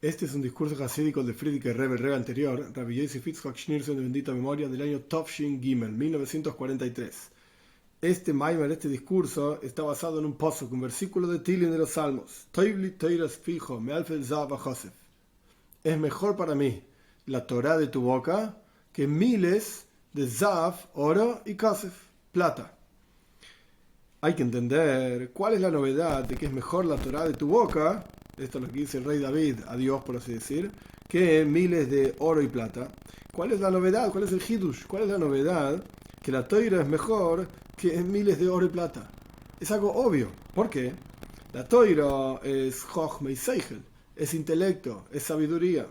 Este es un discurso hasídico de Friedrich Rebbe, el Rebbe anterior, Rabbi Yosef Yitzchak Schneerson de bendita memoria, del año Tovshin Gimel, 1943. Este Maimer, este discurso, está basado en un posuk, un versículo de Tilin de los Salmos. Toivli toiras fijo, me alfel zav Joseph. Es mejor para mí la Torah de tu boca que miles de zav, oro y Joseph, plata. Hay que entender cuál es la novedad de que es mejor la Torah de tu boca, esto es lo que dice el rey David a Dios, por así decir, que miles de oro y plata. ¿Cuál es la novedad? ¿Cuál es el hidush? ¿Cuál es la novedad? Que la Torah es mejor que miles de oro y plata. Es algo obvio. ¿Por qué? La Torah es Chochma y Seichel, es intelecto, es sabiduría,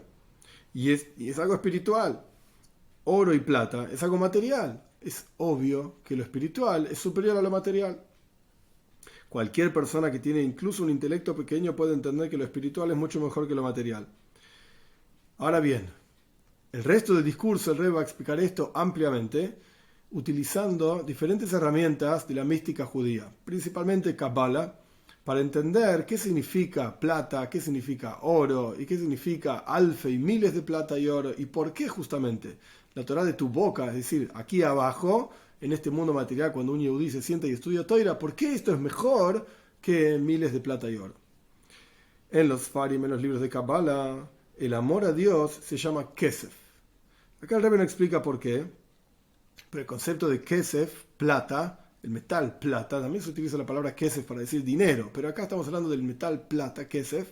y es algo espiritual. Oro y plata es algo material. Es obvio que lo espiritual es superior a lo material. Cualquier persona que tiene incluso un intelecto pequeño puede entender que lo espiritual es mucho mejor que lo material. Ahora bien, el resto del discurso el Rebbe va a explicar esto ampliamente, utilizando diferentes herramientas de la mística judía, principalmente Kabbalah, para entender qué significa plata, qué significa oro y qué significa alfe y miles de plata y oro y por qué justamente la Torah de tu boca, es decir, aquí abajo, en este mundo material, cuando un yehudí se sienta y estudia Torah, ¿por qué esto es mejor que miles de plata y oro? En los Farim, en los libros de Kabbalah, el amor a Dios se llama Kesef. Acá el Rebbe no explica por qué, pero el concepto de Kesef, plata, el metal plata, también se utiliza la palabra Kesef para decir dinero, pero acá estamos hablando del metal plata, Kesef,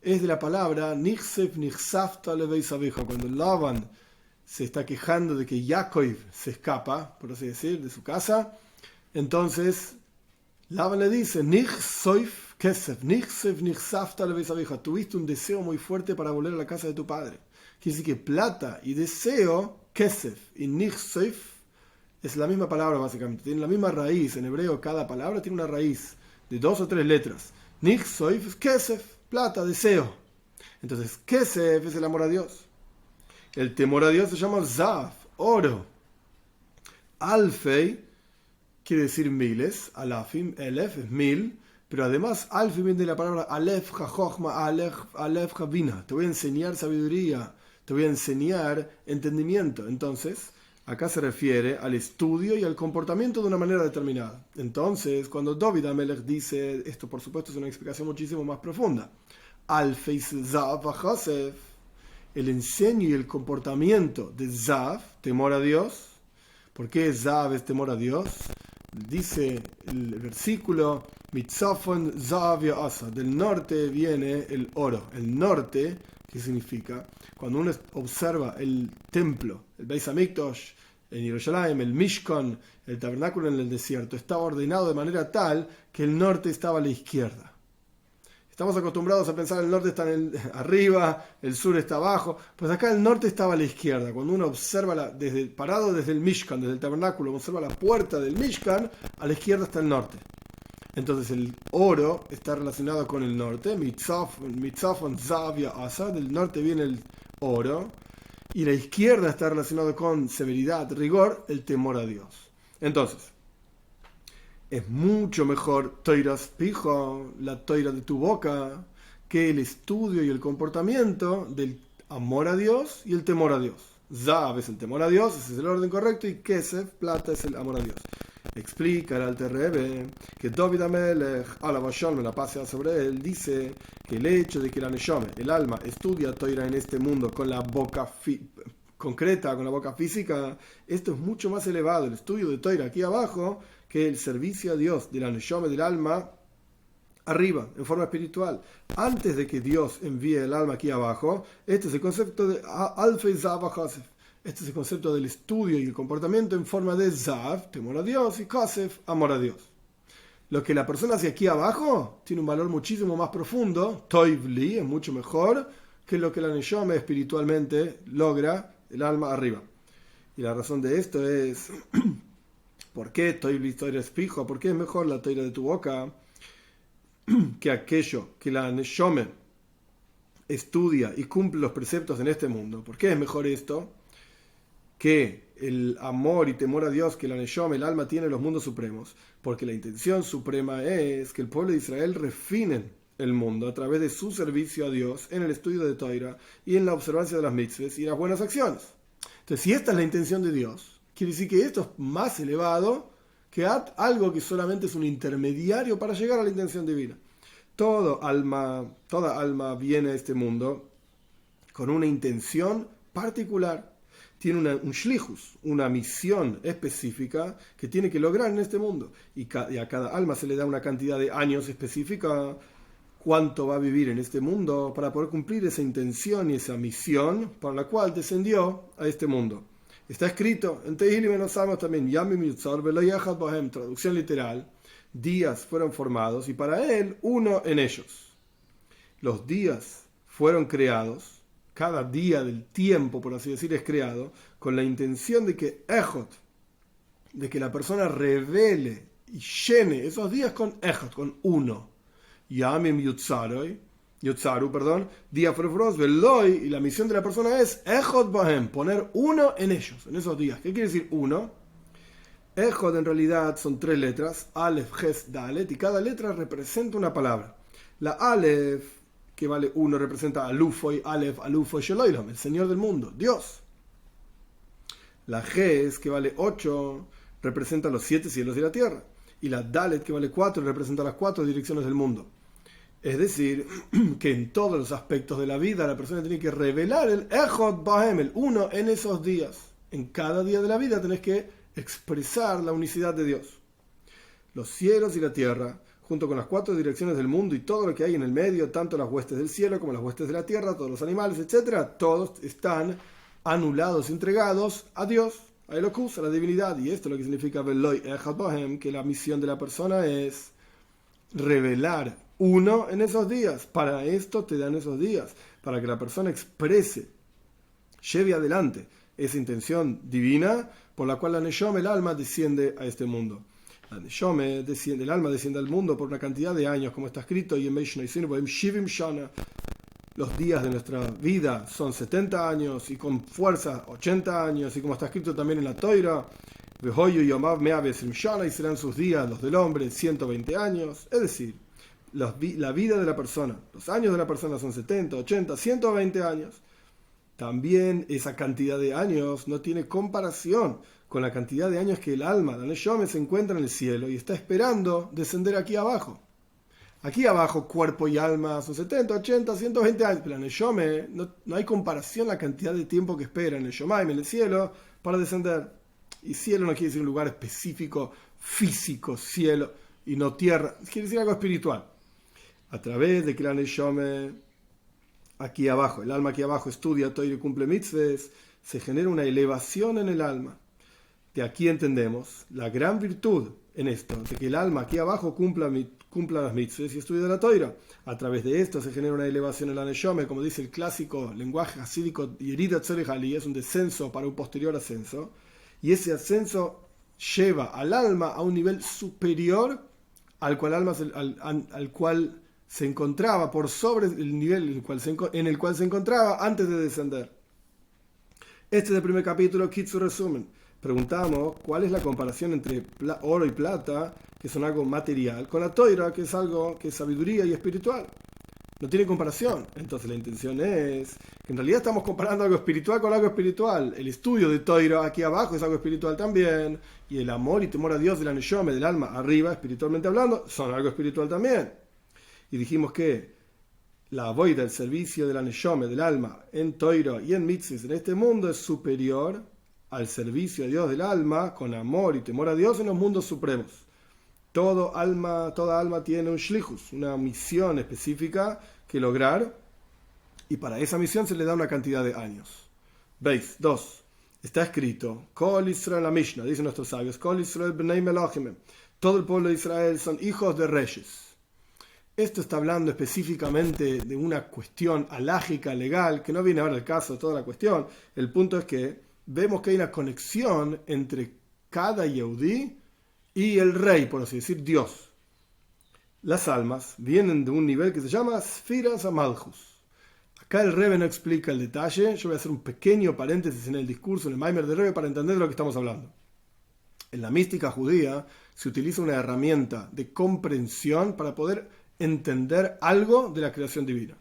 es de la palabra Nichsef Nichsafta Leveisabeja, cuando Laban se está quejando de que Jacob se escapa, por así decir, de su casa. Entonces, Laban le dice, Nichsoif Kesef, Nichsef Nichsafta Leveisabeja, tuviste un deseo muy fuerte para volver a la casa de tu padre. Quiere decir que plata y deseo, Kesef y Nichsoif, es la misma palabra básicamente, tiene la misma raíz. En hebreo cada palabra tiene una raíz de 2 o 3 letras. Nichsoif es Kesef, plata, deseo. Entonces, Kesef es el amor a Dios. El temor a Dios se llama Zav, oro. Alfei quiere decir miles, alafim, elef es mil, pero además alfei viene de la palabra alef jajochma, alef javina. Te voy a enseñar sabiduría, te voy a enseñar entendimiento. Entonces, acá se refiere al estudio y al comportamiento de una manera determinada. Entonces, cuando David Amelech dice, esto por supuesto es una explicación muchísimo más profunda, alfei zav Joseph, el enseño y el comportamiento de Zav, temor a Dios. ¿Por qué Zav es temor a Dios? Dice el versículo, Mitzafon Zav Ya'asa, del norte viene el oro. El norte, ¿qué significa? Cuando uno observa el templo, el Beis Hamikdash, en Jerusalén, el Mishkan, el tabernáculo en el desierto, estaba ordenado de manera tal que el norte estaba a la izquierda. Estamos acostumbrados a pensar el norte está arriba, el sur está abajo. Pues acá el norte estaba a la izquierda. Cuando uno observa, parado desde el Mishkan, desde el tabernáculo, observa la puerta del Mishkan, a la izquierda está el norte. Entonces el oro está relacionado con el norte. Mitzafon Zavia Asa, del norte viene el oro. Y la izquierda está relacionado con severidad, rigor, el temor a Dios. Entonces, es mucho mejor toiras pijo, la toira de tu boca, que el estudio y el comportamiento del amor a Dios y el temor a Dios. Zav es el temor a Dios, ese es el orden correcto, y Kesef, plata, es el amor a Dios. Explica el Alter Rebbe que David Amelech, alaba Shalom, la paz sea sobre él, dice que el hecho de que la Neshome, el alma, estudia toira en este mundo con la boca concreta, con la boca física, esto es mucho más elevado, el estudio de toira aquí abajo, que el servicio a Dios de la Neshome del alma arriba, en forma espiritual. Antes de que Dios envíe el alma aquí abajo, este es el concepto de Alfei Zav Joseph. Este es el concepto del estudio y el comportamiento en forma de Zav, temor a Dios, y Joseph, amor a Dios. Lo que la persona hace aquí abajo tiene un valor muchísimo más profundo, Toivli, es mucho mejor que lo que la Neshome espiritualmente logra el alma arriba. Y la razón de esto es ¿por qué Toivli toira es fijo? ¿Por qué es mejor la toira de tu boca que aquello que la Neshome estudia y cumple los preceptos en este mundo? ¿Por qué es mejor esto que el amor y temor a Dios que la Neshome, el alma, tiene en los mundos supremos? Porque la intención suprema es que el pueblo de Israel refinen el mundo a través de su servicio a Dios en el estudio de Torah y en la observancia de las mitzvahs y las buenas acciones. Entonces, si esta es la intención de Dios, quiere decir que esto es más elevado que algo que solamente es un intermediario para llegar a la intención divina. Toda alma viene a este mundo con una intención particular. Tiene un shlichus, una misión específica que tiene que lograr en este mundo. Y a cada alma se le da una cantidad de años específica, cuánto va a vivir en este mundo para poder cumplir esa intención y esa misión para la cual descendió a este mundo. Está escrito en Tehilim, en los Salmos también, Yamim Yutzar Velo Yachad Bohem, traducción literal, días fueron formados y para él uno en ellos. Los días fueron creados, cada día del tiempo, por así decir, es creado, con la intención de que Ejot, de que la persona revele y llene esos días con Ejot, con uno. Yamim Yutzaru, día formados, Veloy, y la misión de la persona es Ejot Bohem, poner uno en ellos, en esos días. ¿Qué quiere decir uno? Ejot en realidad son 3 letras, Aleph, Ches, Dalet, y cada letra representa una palabra. La Aleph, que vale 1, representa Alufoy, Aleph, Alufoy, Sheloilom, el Señor del mundo, Dios. La Ches, que vale 8, representa los 7 cielos y la tierra. Y la Dalet, que vale 4, representa las 4 direcciones del mundo. Es decir, que en todos los aspectos de la vida la persona tiene que revelar el Ejot Bahem, el uno en esos días. En cada día de la vida tenés que expresar la unicidad de Dios. Los cielos y la tierra, junto con las 4 direcciones del mundo y todo lo que hay en el medio, tanto las huestes del cielo como las huestes de la tierra, todos los animales, etc., todos están anulados, entregados a Dios, a Elokus, a la divinidad. Y esto es lo que significa Veloy Ejot Bahem, que la misión de la persona es revelar uno en esos días. Para esto te dan esos días, para que la persona exprese, lleve adelante esa intención divina por la cual la Neshome, el alma, desciende a este mundo. La Neshome, el alma desciende al mundo por una cantidad de años, como está escrito, y en Shivim Shana, los días de nuestra vida son 70 años, y con fuerza 80 años, y como está escrito también en la Toira, y serán sus días, los del hombre, 120 años, es decir, la vida de la persona, los años de la persona son 70, 80, 120 años. También esa cantidad de años no tiene comparación con la cantidad de años que el alma, la Neshome, se encuentra en el cielo y está esperando descender aquí abajo. Aquí abajo, cuerpo y alma son 70, 80, 120 años, pero la Neshome no hay comparación la cantidad de tiempo que espera en el Shomaim, en el cielo, para descender. Y cielo no quiere decir un lugar específico, físico, cielo, y no tierra, quiere decir algo espiritual. A través de que la Neshome aquí abajo, el alma aquí abajo estudia Torah y cumple mitzvahs, se genera una elevación en el alma. De aquí entendemos la gran virtud en esto, de que el alma aquí abajo cumpla las mitzvahs y estudie la Torah. A través de esto se genera una elevación en la Neshome, como dice el clásico lenguaje hasídico, Yerida Tzorech Ali, es un descenso para un posterior ascenso, y ese ascenso lleva al alma a un nivel superior al cual se encontraba, por sobre el nivel en el cual se encontraba antes de descender. Este es el primer capítulo, Kitsu resumen. Preguntamos cuál es la comparación entre oro y plata, que son algo material, con la Torah, que es algo que es sabiduría y espiritual. No tiene comparación. Entonces la intención es que en realidad estamos comparando algo espiritual con algo espiritual. El estudio de Torah aquí abajo es algo espiritual también, y el amor y temor a Dios de la Neshome, del alma, arriba, espiritualmente hablando, son algo espiritual también. Y dijimos que la avoida, el servicio de la Neshome, del alma, en Torah y en mitzvahs en este mundo es superior al servicio a Dios del alma, con amor y temor a Dios en los mundos supremos. Toda alma tiene un shlichus, una misión específica que lograr, y para esa misión se le da una cantidad de años. ¿Veis? 2. Está escrito, Kol Israel, la Mishnah, dicen nuestros sabios, Kol Israel b'nei melachim, todo el pueblo de Israel son hijos de reyes. Esto está hablando específicamente de una cuestión alágica, legal, que no viene ahora al caso de toda la cuestión. El punto es que vemos que hay una conexión entre cada Yehudí y el rey, por así decir, Dios. Las almas vienen de un nivel que se llama Sfiras Amalchus. Acá el Rebbe no explica el detalle. Yo voy a hacer un pequeño paréntesis en el discurso, en el Maimer del Rebbe, para entender de lo que estamos hablando. En la mística judía se utiliza una herramienta de comprensión para poder entender algo de la creación divina.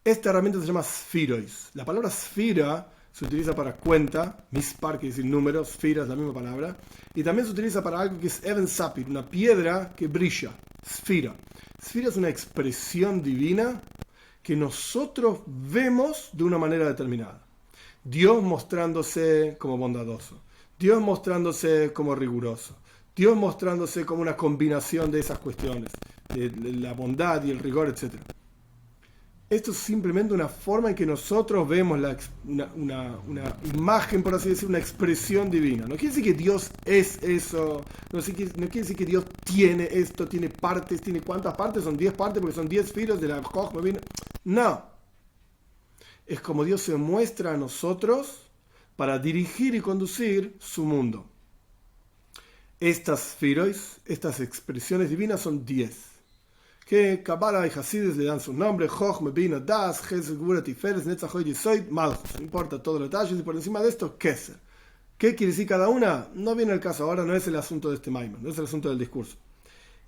Esta herramienta se llama Sfirois. La palabra Sfira se utiliza para cuenta, mispar quiere decir número, Sfira es la misma palabra, y también se utiliza para algo que es Even Sapir, una piedra que brilla, Sfira. Sfira es una expresión divina que nosotros vemos de una manera determinada. Dios mostrándose como bondadoso, Dios mostrándose como riguroso, Dios mostrándose como una combinación de esas cuestiones, de la bondad y el rigor, etc. Esto es simplemente una forma en que nosotros vemos una imagen, por así decir, una expresión divina. No quiere decir que Dios es eso, no quiere decir que Dios tiene esto, tiene partes, tiene cuántas partes, son 10 partes porque son 10 filos de la Jochma. No. Es como Dios se muestra a nosotros para dirigir y conducir su mundo. Estas firois, estas expresiones divinas son 10. Que Kabbalah y Hasidus le dan sus nombres, Jochma, Bina, Das, Chesed, Gvura, Tiferes, Netzach, Hod, Yesod, Malchus. No importa todos los detalles, y por encima de esto, Keser. ¿Qué quiere decir cada una? No viene el caso ahora, no es el asunto de este Maimon, no es el asunto del discurso.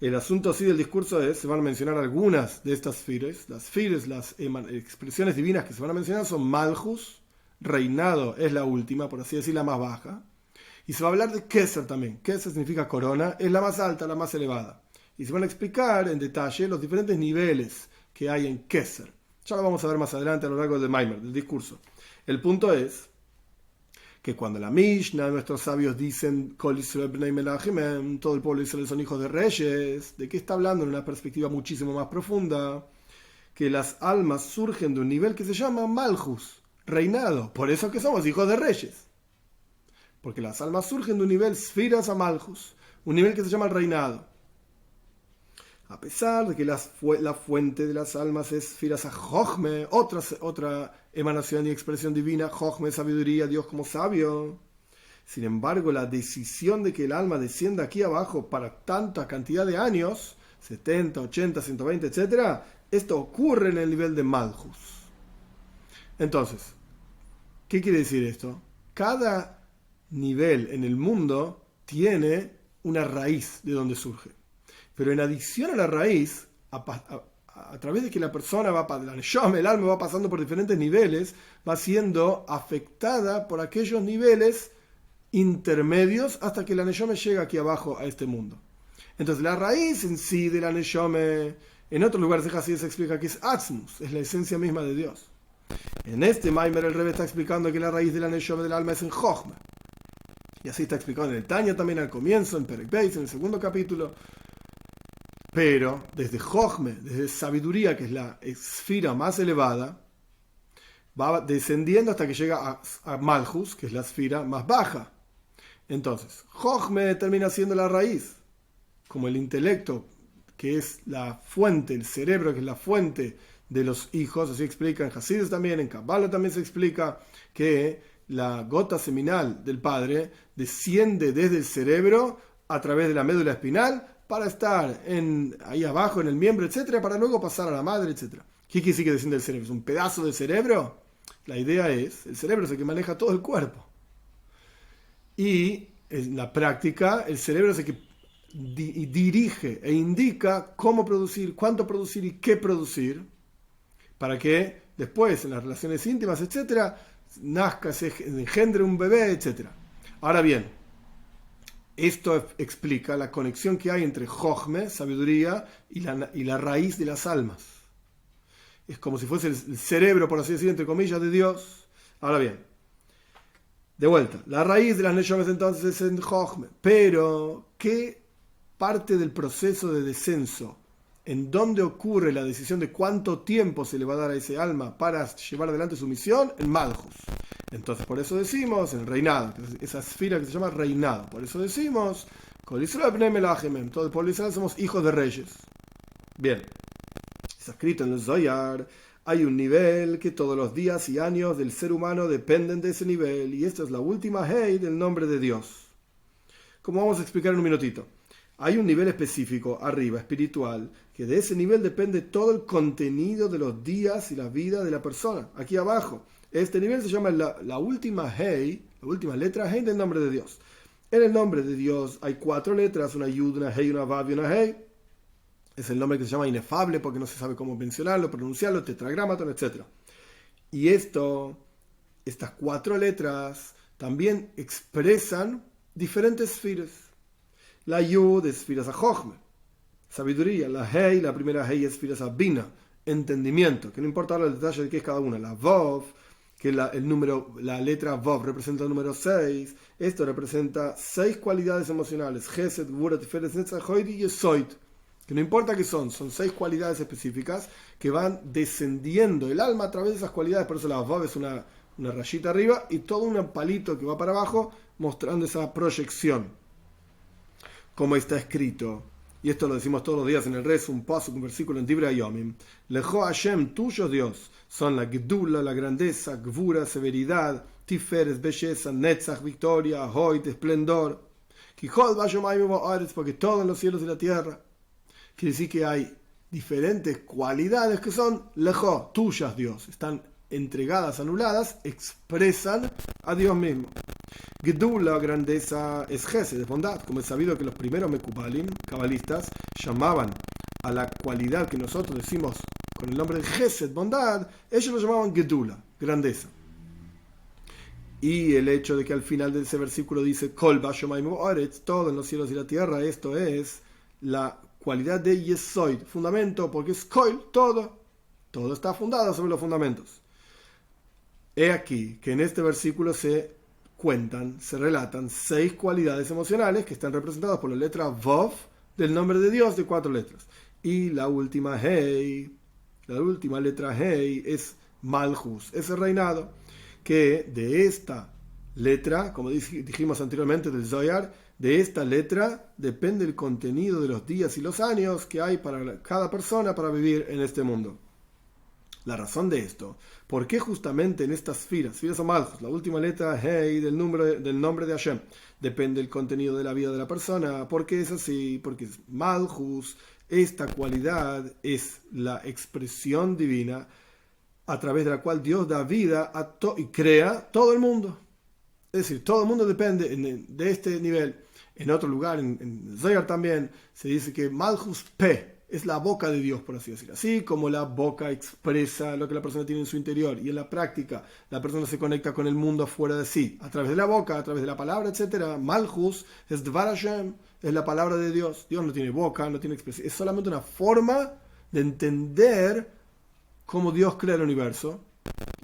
El asunto sí del discurso es, se van a mencionar algunas de estas firois. Las firois, las expresiones divinas que se van a mencionar son Malchus, reinado es la última, por así decir, la más baja. Y se va a hablar de Keser también. Keser significa corona, es la más alta, la más elevada. Y se van a explicar en detalle los diferentes niveles que hay en Keser. Ya lo vamos a ver más adelante a lo largo del Maimer, del discurso. El punto es que cuando la Mishnah, nuestros sabios dicen todo el pueblo de Israel son hijos de reyes, ¿de qué está hablando en una perspectiva muchísimo más profunda? Que las almas surgen de un nivel que se llama Malchus, reinado. Por eso que somos hijos de reyes. Porque las almas surgen de un nivel Sfiras a Malchus, un nivel que se llama el reinado. A pesar de que la fuente de las almas es Sfiras a Jochme, otra emanación y expresión divina, Jochme, sabiduría, Dios como sabio. Sin embargo, la decisión de que el alma descienda aquí abajo para tanta cantidad de años, 70, 80, 120, etc., esto ocurre en el nivel de Malchus. Entonces, ¿qué quiere decir esto? Cada nivel en el mundo tiene una raíz de donde surge. Pero en adición a la raíz, a través de que la persona el alma va pasando por diferentes niveles, va siendo afectada por aquellos niveles intermedios hasta que la neshome llega aquí abajo a este mundo. Entonces la raíz en sí de la neshome, en otros lugares de Hasidus se explica que es Atzmus, es la esencia misma de Dios. En este Maimer el Rebbe está explicando que la raíz de la neshome del alma es en Jochma. Y así está explicado en el Tanya también al comienzo, en Perek Beis, en el segundo capítulo. Pero desde Jochme, desde sabiduría, que es la esfera más elevada, va descendiendo hasta que llega a Malchus, que es la esfera más baja. Entonces, Jochme termina siendo la raíz, como el intelecto, que es la fuente, el cerebro, que es la fuente de los hijos. Así explica en Hasidus también, en Kabbalah también se explica que la gota seminal del padre desciende desde el cerebro a través de la médula espinal para estar ahí abajo en el miembro, etcétera, para luego pasar a la madre, etcétera. ¿Qué quiere decir que desciende del cerebro? ¿Es un pedazo de cerebro? La idea es, el cerebro es el que maneja todo el cuerpo. Y en la práctica, el cerebro es el que dirige e indica cómo producir, cuánto producir y qué producir, para que después, en las relaciones íntimas, etcétera, nazca, se engendre un bebé, etcétera. Ahora bien, esto explica la conexión que hay entre Jochme, sabiduría, y la raíz de las almas. Es como si fuese el cerebro, por así decir, entre comillas, de Dios. Ahora bien, de vuelta, la raíz de las Neshomes entonces es en Jochme. Pero, ¿qué parte del proceso de descenso? ¿En dónde ocurre la decisión de cuánto tiempo se le va a dar a ese alma para llevar adelante su misión? En Malchus. Entonces, por eso decimos, en el reinado, esa esfera que se llama reinado. Por eso decimos, todo el pueblo de Israel somos hijos de reyes. Bien, está escrito en el Zohar, hay un nivel que todos los días y años del ser humano dependen de ese nivel, y esta es la última hey del nombre de Dios. Como vamos a explicar en un minutito. Hay un nivel específico arriba, espiritual, que de ese nivel depende todo el contenido de los días y la vida de la persona. Aquí abajo, este nivel se llama la última hey, la última letra hey del nombre de Dios. En el nombre de Dios hay 4 letras, una yud, una hey, una vav y una hey. Es el nombre que se llama inefable porque no se sabe cómo mencionarlo, pronunciarlo, tetragramatón, etc. Y estas 4 letras también expresan diferentes esferas. La Yud es esfera Jochme, sabiduría. La Hei, la primera Hei es esfera Bina, entendimiento, que no importa ahora el detalle de qué es cada una. La Vov, que la letra Vov representa el número 6. Esto representa 6 cualidades emocionales. Gesed, Gvura, Tiferet, Netzach, Hod y Yesod. Que no importa qué son 6 cualidades específicas que van descendiendo el alma a través de esas cualidades. Por eso la Vav es una rayita arriba y todo un palito que va para abajo mostrando esa proyección. Como está escrito, y esto lo decimos todos los días en el rezo, un pasuk, un versículo en Divrei Hayomim: Lejo Hashem, tuyo Dios, son la Gdula, la grandeza, Gvura, severidad, Tiferes, belleza, Netzach, victoria, Hoyt, esplendor, Kijod Vashomayim Ba'aretz, porque todo en los cielos y la tierra. Quiere decir que hay diferentes cualidades que son lejo, tuyas Dios, están entregadas, anuladas, expresan a Dios mismo. Gedula, grandeza, es Gesed, es bondad, como es sabido que los primeros Mekubalim, cabalistas, llamaban a la cualidad que nosotros decimos con el nombre de Gesed, bondad, ellos lo llamaban Gedula, grandeza. Y el hecho de que al final de ese versículo dice Kol Bashomayim Oretz, todo en los cielos y la tierra, esto es la cualidad de Yesoid, fundamento, porque es Koil, todo está fundado sobre los fundamentos. He aquí que en este versículo se relatan 6 cualidades emocionales que están representadas por la letra Vov del nombre de Dios de 4 letras. Y la última Hei, la última letra Hei es Malchus, ese reinado, que de esta letra, como dijimos anteriormente del Zohar, de esta letra depende el contenido de los días y los años que hay para cada persona para vivir en este mundo. La razón de esto, ¿por qué justamente en estas filas o Malchus, la última letra Hei del nombre de Hashem, depende el contenido de la vida de la persona? ¿Por qué es así? Porque Malchus, esta cualidad es la expresión divina a través de la cual Dios da vida y crea todo el mundo. Es decir, todo el mundo depende de este nivel. En otro lugar, en Zohar también, se dice que Malchus P es la boca de Dios, por así decirlo. Así como la boca expresa lo que la persona tiene en su interior, y en la práctica la persona se conecta con el mundo afuera de sí, a través de la boca, a través de la palabra, etc. Malchus es Dvar Hashem, es la palabra de Dios. Dios no tiene boca, no tiene expresión. Es solamente una forma de entender cómo Dios crea el universo.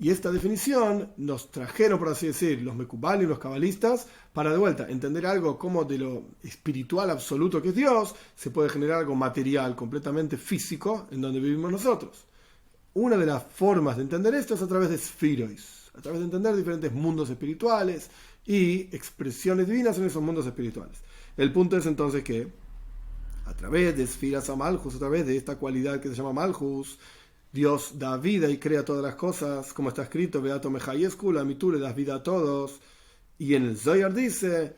Y esta definición nos trajeron, por así decir, los Mekubalim y los cabalistas, para de vuelta entender algo como de lo espiritual absoluto que es Dios, se puede generar algo material, completamente físico, en donde vivimos nosotros. Una de las formas de entender esto es a través de Spherois, a través de entender diferentes mundos espirituales y expresiones divinas en esos mundos espirituales. El punto es entonces que, a través de Sfiras a Malchus, a través de esta cualidad que se llama Malchus, Dios da vida y crea todas las cosas, como está escrito, Beato Mejayescu, a mí tú le das vida a todos. Y en el Zohar dice,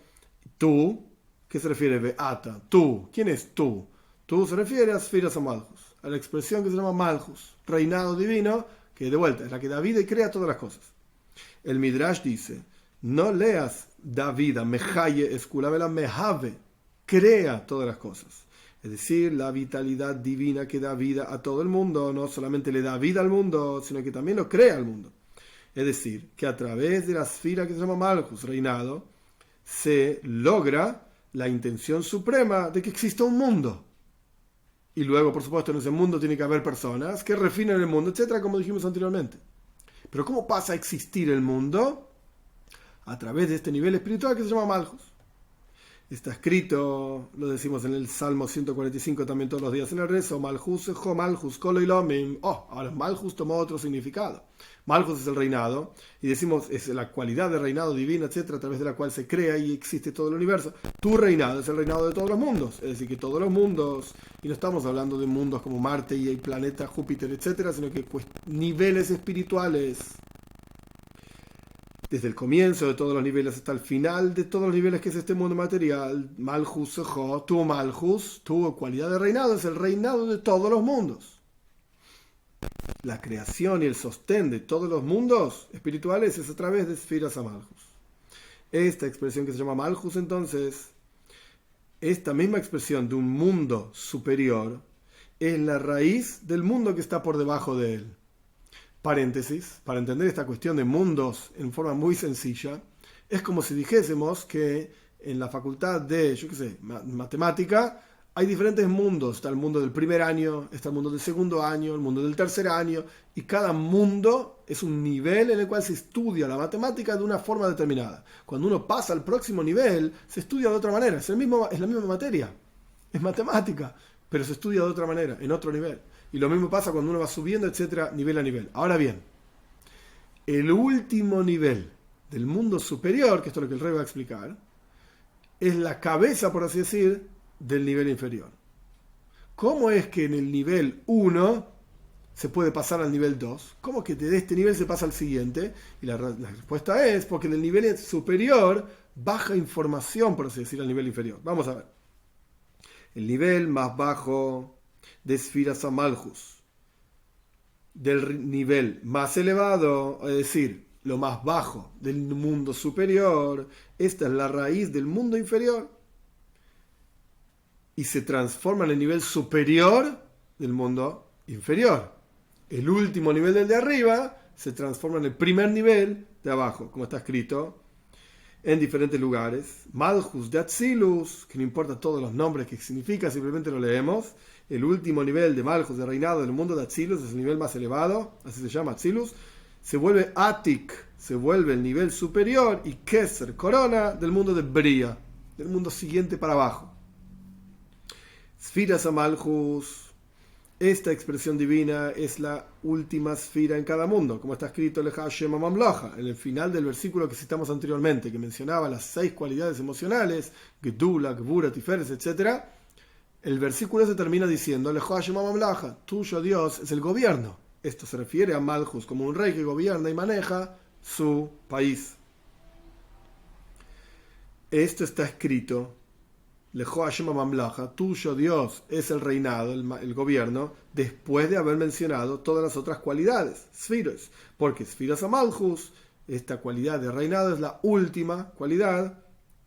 tú, ¿qué se refiere Beata? Tú, ¿quién es tú? Tú se refiere a Sfiras a Malchus, a la expresión que se llama Malchus, reinado divino, que de vuelta es la que da vida y crea todas las cosas. El Midrash dice, no leas da vida, Mejaye esculamela mejave, crea todas las cosas. Es decir, la vitalidad divina que da vida a todo el mundo, no solamente le da vida al mundo, sino que también lo crea al mundo. Es decir, que a través de la esfera que se llama Malchus, reinado, se logra la intención suprema de que exista un mundo. Y luego, por supuesto, en ese mundo tiene que haber personas que refinen el mundo, etcétera, como dijimos anteriormente. Pero ¿cómo pasa a existir el mundo? A través de este nivel espiritual que se llama Malchus. Está escrito, lo decimos en el Salmo 145 también todos los días en el rezo, Malchus, Malchus, Kolo y Lomim. Ahora Malchus tomó otro significado. Malchus es el reinado, y decimos, es la cualidad de reinado divino, etcétera, a través de la cual se crea y existe todo el universo. Tu reinado es el reinado de todos los mundos, es decir, que todos los mundos, y no estamos hablando de mundos como Marte y el planeta Júpiter, etcétera, sino que niveles espirituales. Desde el comienzo de todos los niveles hasta el final de todos los niveles que es este mundo material, Malchus, tu Malchus, tu cualidad de reinado, es el reinado de todos los mundos. La creación y el sostén de todos los mundos espirituales es a través de Sfiras a Malchus. Esta expresión que se llama Malchus, entonces, esta misma expresión de un mundo superior, es la raíz del mundo que está por debajo de él. Paréntesis, para entender esta cuestión de mundos en forma muy sencilla, es como si dijésemos que en la facultad de, yo qué sé, matemática, hay diferentes mundos. Está el mundo del primer año, está el mundo del segundo año, el mundo del tercer año, y cada mundo es un nivel en el cual se estudia la matemática de una forma determinada. Cuando uno pasa al próximo nivel, se estudia de otra manera, es la misma materia, es matemática, pero se estudia de otra manera, en otro nivel. Y lo mismo pasa cuando uno va subiendo, etcétera, nivel a nivel. Ahora bien, el último nivel del mundo superior, que esto es lo que el rey va a explicar, es la cabeza, por así decir, del nivel inferior. ¿Cómo es que en el nivel 1 se puede pasar al nivel 2? ¿Cómo que de este nivel se pasa al siguiente? Y la respuesta es porque en el nivel superior baja información, por así decir, al nivel inferior. Vamos a ver. El nivel más bajo de Sfiras Malchus, del nivel más elevado, es decir, lo más bajo del mundo superior, esta es la raíz del mundo inferior y se transforma en el nivel superior del mundo inferior. El último nivel del de arriba se transforma en el primer nivel de abajo, como está escrito en diferentes lugares. Malchus de Atzilus, que no importa todos los nombres que significa, simplemente lo leemos. El último nivel de Malchus, de reinado del mundo de Atzilus, es el nivel más elevado, así se llama Atzilus. Se vuelve Atik, se vuelve el nivel superior, y Keser, corona, del mundo de Bria, del mundo siguiente para abajo. Sfiras Malchus, esta expresión divina es la última sfira en cada mundo, como está escrito en el final del versículo que citamos anteriormente, que mencionaba las 6 cualidades emocionales, Gedula, Gebura, Tiferes, etc. El versículo se termina diciendo, tuyo Dios es el gobierno. Esto se refiere a Malchus como un rey que gobierna y maneja su país. Esto está escrito, tuyo Dios es el reinado, el gobierno, después de haber mencionado todas las otras cualidades, Sfiros, porque Sfiras a Malchus, esta cualidad de reinado es la última cualidad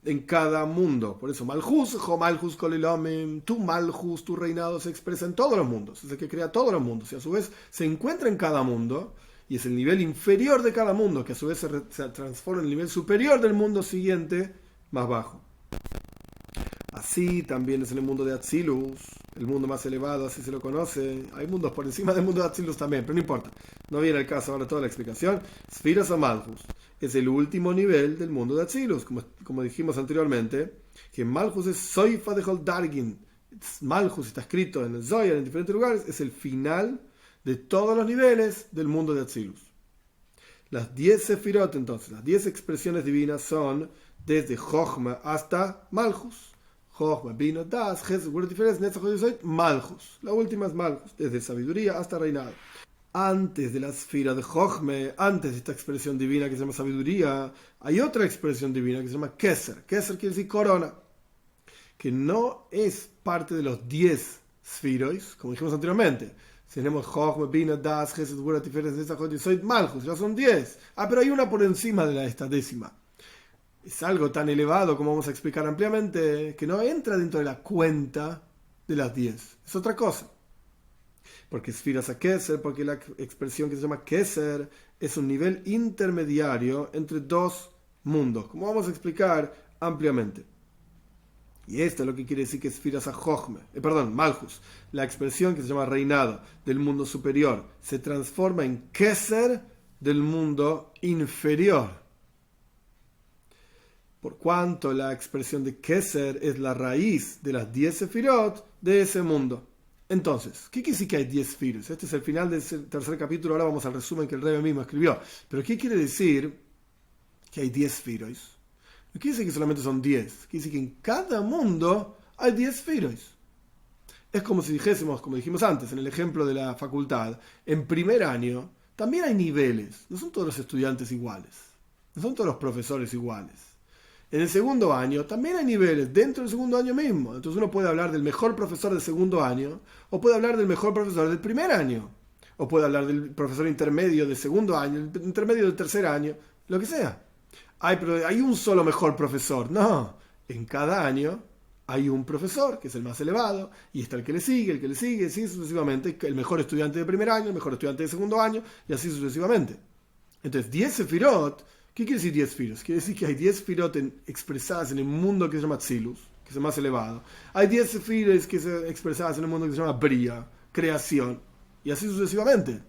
en cada mundo. Por eso Malchus, Malchus Kolilomim, tu Malchus, tu reinado se expresa en todos los mundos, es el que crea todos los mundos, y a su vez se encuentra en cada mundo, y es el nivel inferior de cada mundo, que a su vez se transforma en el nivel superior del mundo siguiente, más bajo. Así también es en el mundo de Atzilus, el mundo más elevado, así se lo conoce. Hay mundos por encima del mundo de Atzilus también, pero no importa. No viene el caso ahora toda la explicación. Sfiras a Malchus es el último nivel del mundo de Atzilus, como dijimos anteriormente, que Malchus es Soifa de Holdargin. Malchus está escrito en el Zohar en diferentes lugares, es el final de todos los niveles del mundo de Atzilus. Las 10 Sefirot, entonces, las 10 expresiones divinas son desde Jochma hasta Malchus. Jochma, Bina, Das, Jesús, Malchus. La última es Malchus, desde sabiduría hasta reinado. Antes de la esfera de Jochma, antes de esta expresión divina que se llama sabiduría, hay otra expresión divina que se llama Keser. Keser quiere decir corona, que no es parte de los 10 sfiros, como dijimos anteriormente. Tenemos Jochma, Bina, Das, Jesús, Malchus, ya son 10. Pero hay una por encima de esta décima. Es algo tan elevado, como vamos a explicar ampliamente, que no entra dentro de la cuenta de las 10. Es otra cosa. Porque Sfiras a Keser, porque la expresión que se llama Keser es un nivel intermediario entre dos mundos, como vamos a explicar ampliamente. Y esto es lo que quiere decir que Sfiras a Malchus, la expresión que se llama reinado del mundo superior, se transforma en Keser del mundo inferior. Por cuanto la expresión de Keser es la raíz de las 10 sefirot de ese mundo. Entonces, ¿qué quiere decir que hay 10 sefirot? Este es el final del tercer capítulo, ahora vamos al resumen que el rey mismo escribió. Pero ¿qué quiere decir que hay 10 sefirot? No quiere decir que solamente son 10, quiere decir que en cada mundo hay 10 sefirot. Es como si dijésemos, como dijimos antes, en el ejemplo de la facultad, en primer año también hay niveles, no son todos los estudiantes iguales, no son todos los profesores iguales. En el segundo año también hay niveles dentro del segundo año mismo. Entonces uno puede hablar del mejor profesor del segundo año, o puede hablar del mejor profesor del primer año, o puede hablar del profesor intermedio del segundo año, el intermedio del tercer año, lo que sea. Pero hay un solo mejor profesor. No, en cada año hay un profesor, que es el más elevado, y está el que le sigue, así sucesivamente, el mejor estudiante de primer año, el mejor estudiante de segundo año, y así sucesivamente. Entonces, 10 sefirot, ¿qué quiere decir 10 sefirot? Quiere decir que hay 10 sefirot expresadas en el mundo que se llama Tzilus, que es el más elevado. Hay 10 sefirot que se expresadas en el mundo que se llama Bria, creación, y así sucesivamente.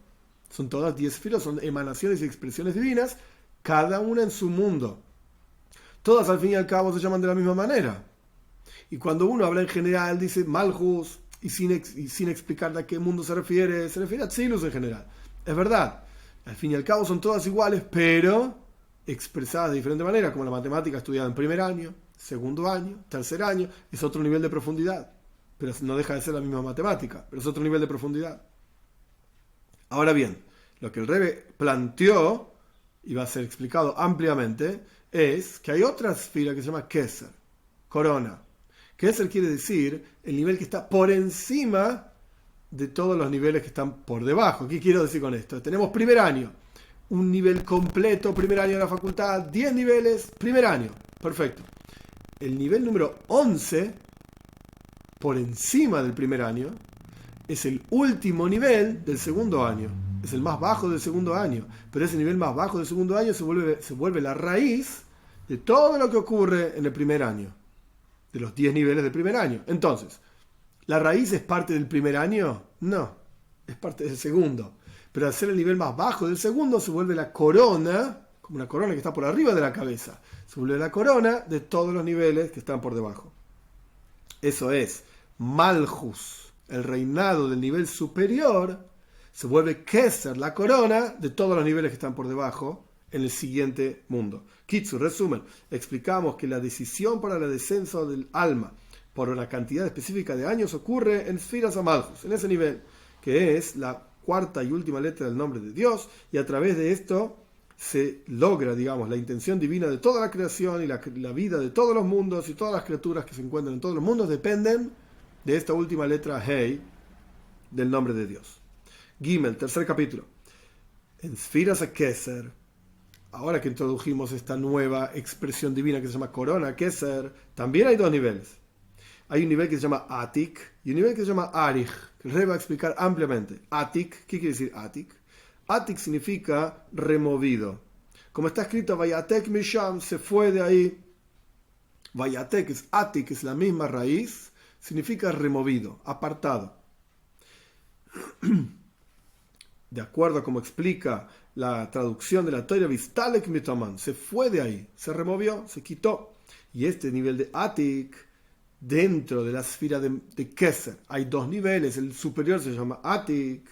Son todas 10 sefirot, son emanaciones y expresiones divinas, cada una en su mundo. Todas al fin y al cabo se llaman de la misma manera. Y cuando uno habla en general, dice Malchus, y sin explicar de a qué mundo se refiere a Tzilus en general. Es verdad, al fin y al cabo son todas iguales, pero expresadas de diferente manera, como la matemática estudiada en primer año, segundo año, tercer año, es otro nivel de profundidad. Pero no deja de ser la misma matemática, pero es otro nivel de profundidad. Ahora bien, lo que el Rebbe planteó, y va a ser explicado ampliamente, es que hay otra esfera que se llama Keser, corona. Keser quiere decir el nivel que está por encima de todos los niveles que están por debajo. ¿Qué quiero decir con esto? Tenemos primer año, un nivel completo, primer año de la facultad, 10 niveles, primer año, perfecto. El nivel número 11, por encima del primer año, es el último nivel del segundo año. Es el más bajo del segundo año. Pero ese nivel más bajo del segundo año se vuelve la raíz de todo lo que ocurre en el primer año. De los 10 niveles del primer año. Entonces, ¿la raíz es parte del primer año? No, es parte del segundo. Pero al ser el nivel más bajo del segundo, se vuelve la corona, como una corona que está por arriba de la cabeza. Se vuelve la corona de todos los niveles que están por debajo. Eso es, Malchus, el reinado del nivel superior, se vuelve Keser, la corona de todos los niveles que están por debajo en el siguiente mundo. Kitsu, resumen, explicamos que la decisión para el descenso del alma por una cantidad específica de años ocurre en Sfiras Malchus, en ese nivel, que es la cuarta y última letra del nombre de Dios, y a través de esto se logra, digamos, la intención divina de toda la creación y la vida de todos los mundos, y todas las criaturas que se encuentran en todos los mundos dependen de esta última letra Hei del nombre de Dios. Gimel, tercer capítulo. En Sfiras Keser, ahora que introdujimos esta nueva expresión divina que se llama corona, Keser, también hay dos niveles. Hay un nivel que se llama Atik y un nivel que se llama Arich, que el Rebbe va a explicar ampliamente. Atik, ¿qué quiere decir Atik? Atik significa removido. Como está escrito, Vayatek Misham, se fue de ahí. Vayatek es Atik, es la misma raíz, significa removido, apartado. De acuerdo a como explica la traducción de la Torah, Vistalek Mitoman, se fue de ahí, se removió, se quitó. Y este nivel de Atik, dentro de la esfera de Keser, hay dos niveles. El superior se llama Atik,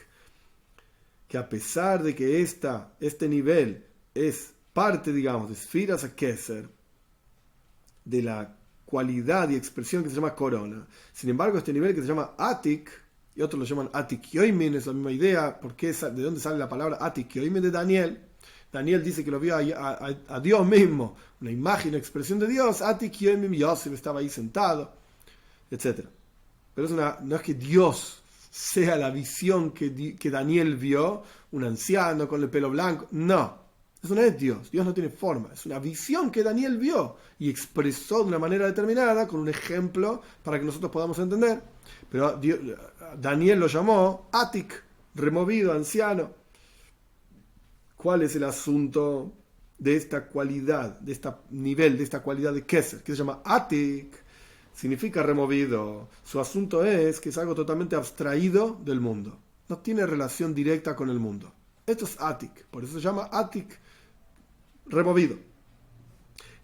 que a pesar de que este nivel es parte, digamos, de esferas a Keser, de la cualidad y expresión que se llama corona. Sin embargo, este nivel que se llama Atik, y otros lo llaman Atik Yoimin, es la misma idea, porque ¿de dónde sale la palabra Atik Yoimin? De Daniel. Daniel dice que lo vio a Dios mismo, una imagen, una expresión de Dios. Atik Yoimin Yosef estaba ahí sentado, etc. Pero no es que Dios sea la visión que Daniel vio, un anciano con el pelo blanco. No, eso no es Dios. Dios no tiene forma. Es una visión que Daniel vio y expresó de una manera determinada, con un ejemplo para que nosotros podamos entender. Pero Daniel lo llamó Atik, removido, anciano. ¿Cuál es el asunto de esta cualidad, de este nivel, de esta cualidad de Keser, que se llama Atik? Significa removido. Su asunto es que es algo totalmente abstraído del mundo. No tiene relación directa con el mundo. Esto es Atik. Por eso se llama Atik, removido.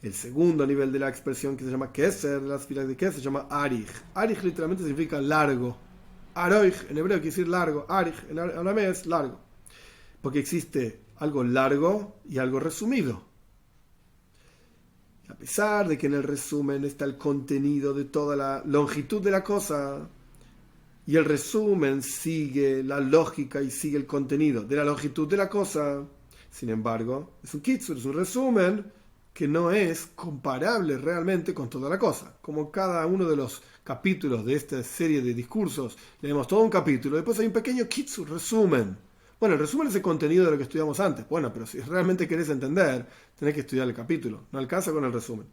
El segundo nivel de la expresión que se llama Keser, las filas de Keser, se llama Arich. Arich literalmente significa largo. Aroich en hebreo quiere decir largo. Arich en arameo es largo. Porque existe algo largo y algo resumido. A pesar de que en el resumen está el contenido de toda la longitud de la cosa, y el resumen sigue la lógica y sigue el contenido de la longitud de la cosa, sin embargo, es un kitsur, es un resumen que no es comparable realmente con toda la cosa. Como cada uno de los capítulos de esta serie de discursos, leemos todo un capítulo, después hay un pequeño kitsur, resumen. Bueno, el resumen es el contenido de lo que estudiamos antes. Bueno, pero si realmente querés entender, tenés que estudiar el capítulo. No alcanza con el resumen.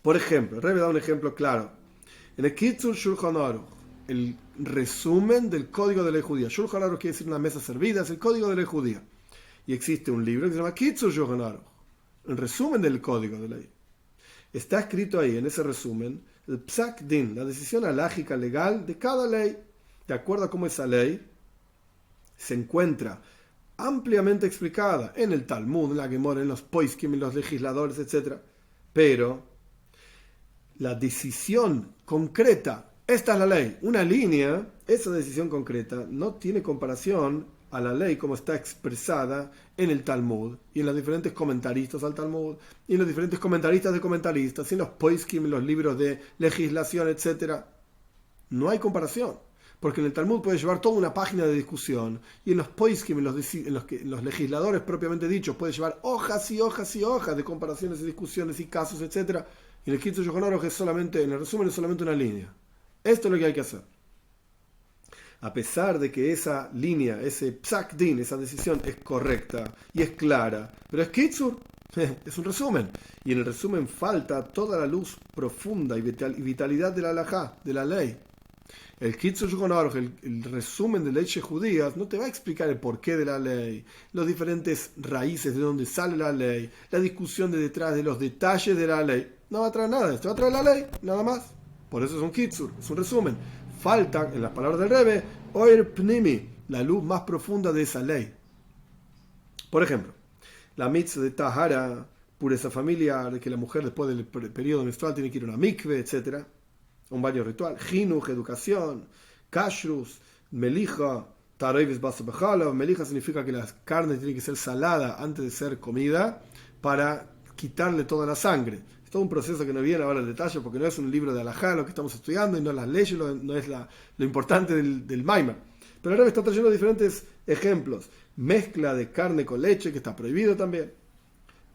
Por ejemplo, Rebbe da un ejemplo claro. En el Kitzur Shulchan Aruch, el resumen del código de ley judía. Shulchan Aruch quiere decir una mesa servida, es el código de ley judía. Y existe un libro que se llama Kitzur Shulchan Aruch, el resumen del código de ley. Está escrito ahí, en ese resumen, el Psak Din, la decisión alágica legal de cada ley, de acuerdo a cómo esa ley se encuentra ampliamente explicada en el Talmud, en la Gemara, en los Poiskim, en los legisladores, etc. Pero la decisión concreta, esta es la ley, una línea, esa decisión concreta no tiene comparación a la ley como está expresada en el Talmud y en los diferentes comentaristas al Talmud y en los diferentes comentaristas de comentaristas y en los Poiskim, en los libros de legislación, etc. No hay comparación, porque en el Talmud puede llevar toda una página de discusión y en los Poiskim, en los legisladores propiamente dichos, puede llevar hojas y hojas y hojas de comparaciones y discusiones y casos, etc. Y en el Kitzur Shulchan Aruch es solamente, en el resumen es solamente una línea. Esto es lo que hay que hacer. A pesar de que esa línea, ese psak din, esa decisión es correcta y es clara, pero es Kitzur, es un resumen. Y en el resumen falta toda la luz profunda y vitalidad de la halajá, de la ley. El Kitzur Shulchan Aruch, el resumen de leyes judías, no te va a explicar el porqué de la ley, los diferentes raíces de donde sale la ley, la discusión de detrás de los detalles de la ley. No va a traer nada de esto, va a traer la ley, nada más. Por eso es un Kitzur, es un resumen. Falta, en las palabras del Rebbe, Oir Pnimi, la luz más profunda de esa ley. Por ejemplo, la mitzvah de Tahara, pureza familiar, de que la mujer después del periodo menstrual tiene que ir a una mikve, etc. Un baño ritual. Jinuj, educación. Kashrus, melija, taroives baso bejala. Melija significa que la carne tiene que ser salada antes de ser comida para quitarle toda la sangre. Es todo un proceso que no viene ahora en detalle porque no es un libro de halajá lo que estamos estudiando y no las leyes, no es lo importante del Maimar. Pero ahora me está trayendo diferentes ejemplos. Mezcla de carne con leche, que está prohibido también.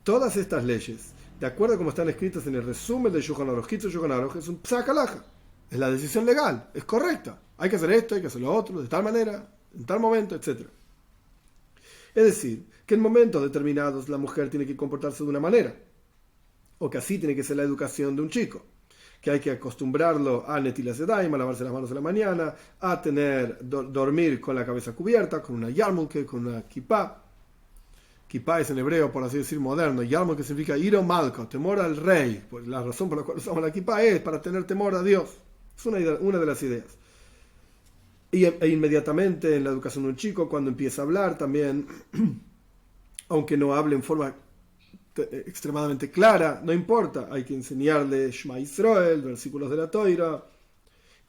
Todas estas leyes, de acuerdo a como están escritas en el resumen de Shulchan Aruch, Kitzur Shulchan Aruch, es un psak halajá. Es la decisión legal, es correcta. Hay que hacer esto, hay que hacer lo otro, de tal manera, en tal momento, etc. Es decir, que en momentos determinados la mujer tiene que comportarse de una manera, o que así tiene que ser la educación de un chico, que hay que acostumbrarlo a netilas yadayim, a lavarse las manos en la mañana, a dormir con la cabeza cubierta, con una yarmulke, con una kippah. Kippah es en hebreo, por así decir, moderno. Yarmulke significa iro malko, temor al rey. Pues la razón por la cual usamos la kippah es para tener temor a Dios. Es una de las ideas. E inmediatamente en la educación de un chico, cuando empieza a hablar también, aunque no hable en forma extremadamente clara, no importa, hay que enseñarle Shema Yisrael, versículos de la Toira,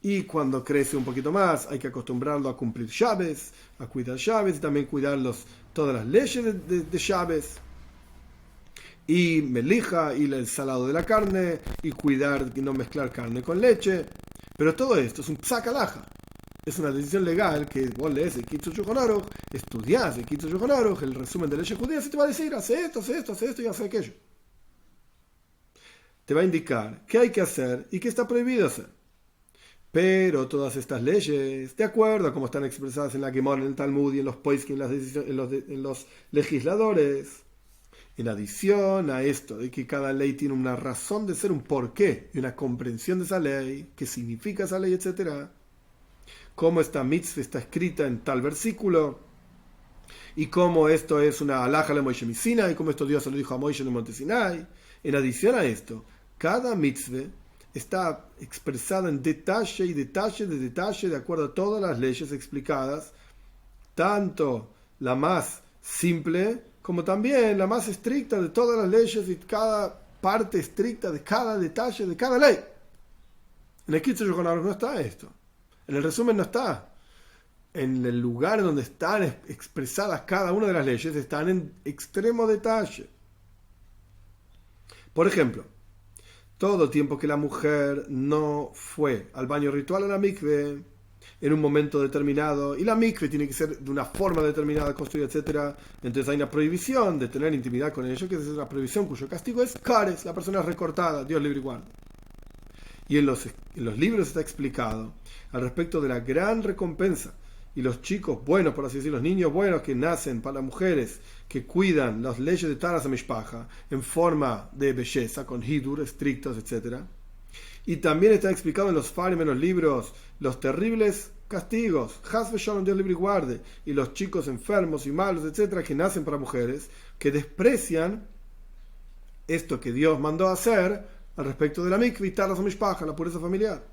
y cuando crece un poquito más hay que acostumbrarlo a cumplir Shabbos, a cuidar Shabbos y también cuidar todas las leyes de Shabbos, y melija y el salado de la carne, y cuidar y no mezclar carne con leche. Pero todo esto es un psak halajá. Es una decisión legal que vos lees el Kitzur Shulchan Aruch, estudiás el Kitzur Shulchan Aruch, el resumen de leyes judías, y te va a decir, hace esto, hace esto, hace esto y hace aquello. Te va a indicar qué hay que hacer y qué está prohibido hacer. Pero todas estas leyes, de acuerdo a cómo están expresadas en la Gemara, en el Talmud y en los Poiskim, en los legisladores, en adición a esto de que cada ley tiene una razón de ser, un porqué y una comprensión de esa ley, qué significa esa ley, etc., cómo esta mitzvah está escrita en tal versículo, y cómo esto es una halajá le Moshe Sinai, y cómo esto Dios se lo dijo a Moshe en el monte Sinai. En adición a esto, cada mitzvah está expresada en detalle y detalle de detalle de acuerdo a todas las leyes explicadas, tanto la más simple como también la más estricta de todas las leyes y cada parte estricta de cada detalle de cada ley. En el Kitzur Shulchan Aruch no está esto. En el resumen no está. En el lugar donde están expresadas cada una de las leyes están en extremo detalle. Por ejemplo, todo tiempo que la mujer no fue al baño ritual a la mikve en un momento determinado, y la mikve tiene que ser de una forma determinada, construida, etc., entonces hay una prohibición de tener intimidad con ella, que es una prohibición cuyo castigo es kares, la persona es recortada, Dios libre y guarda. Y en los libros está explicado al respecto de la gran recompensa y los chicos buenos, por así decirlo, los niños buenos que nacen para mujeres que cuidan las leyes de Taras Mishpacha en forma de belleza, con hidur, estrictos, etc. Y también está explicado en los Farim, en los libros, los terribles castigos, Has v'Shalom, Dios libre y guarde, y los chicos enfermos y malos, etc., que nacen para mujeres, que desprecian esto que Dios mandó hacer al respecto de la mikvah y Taras Mishpacha, la pureza familiar.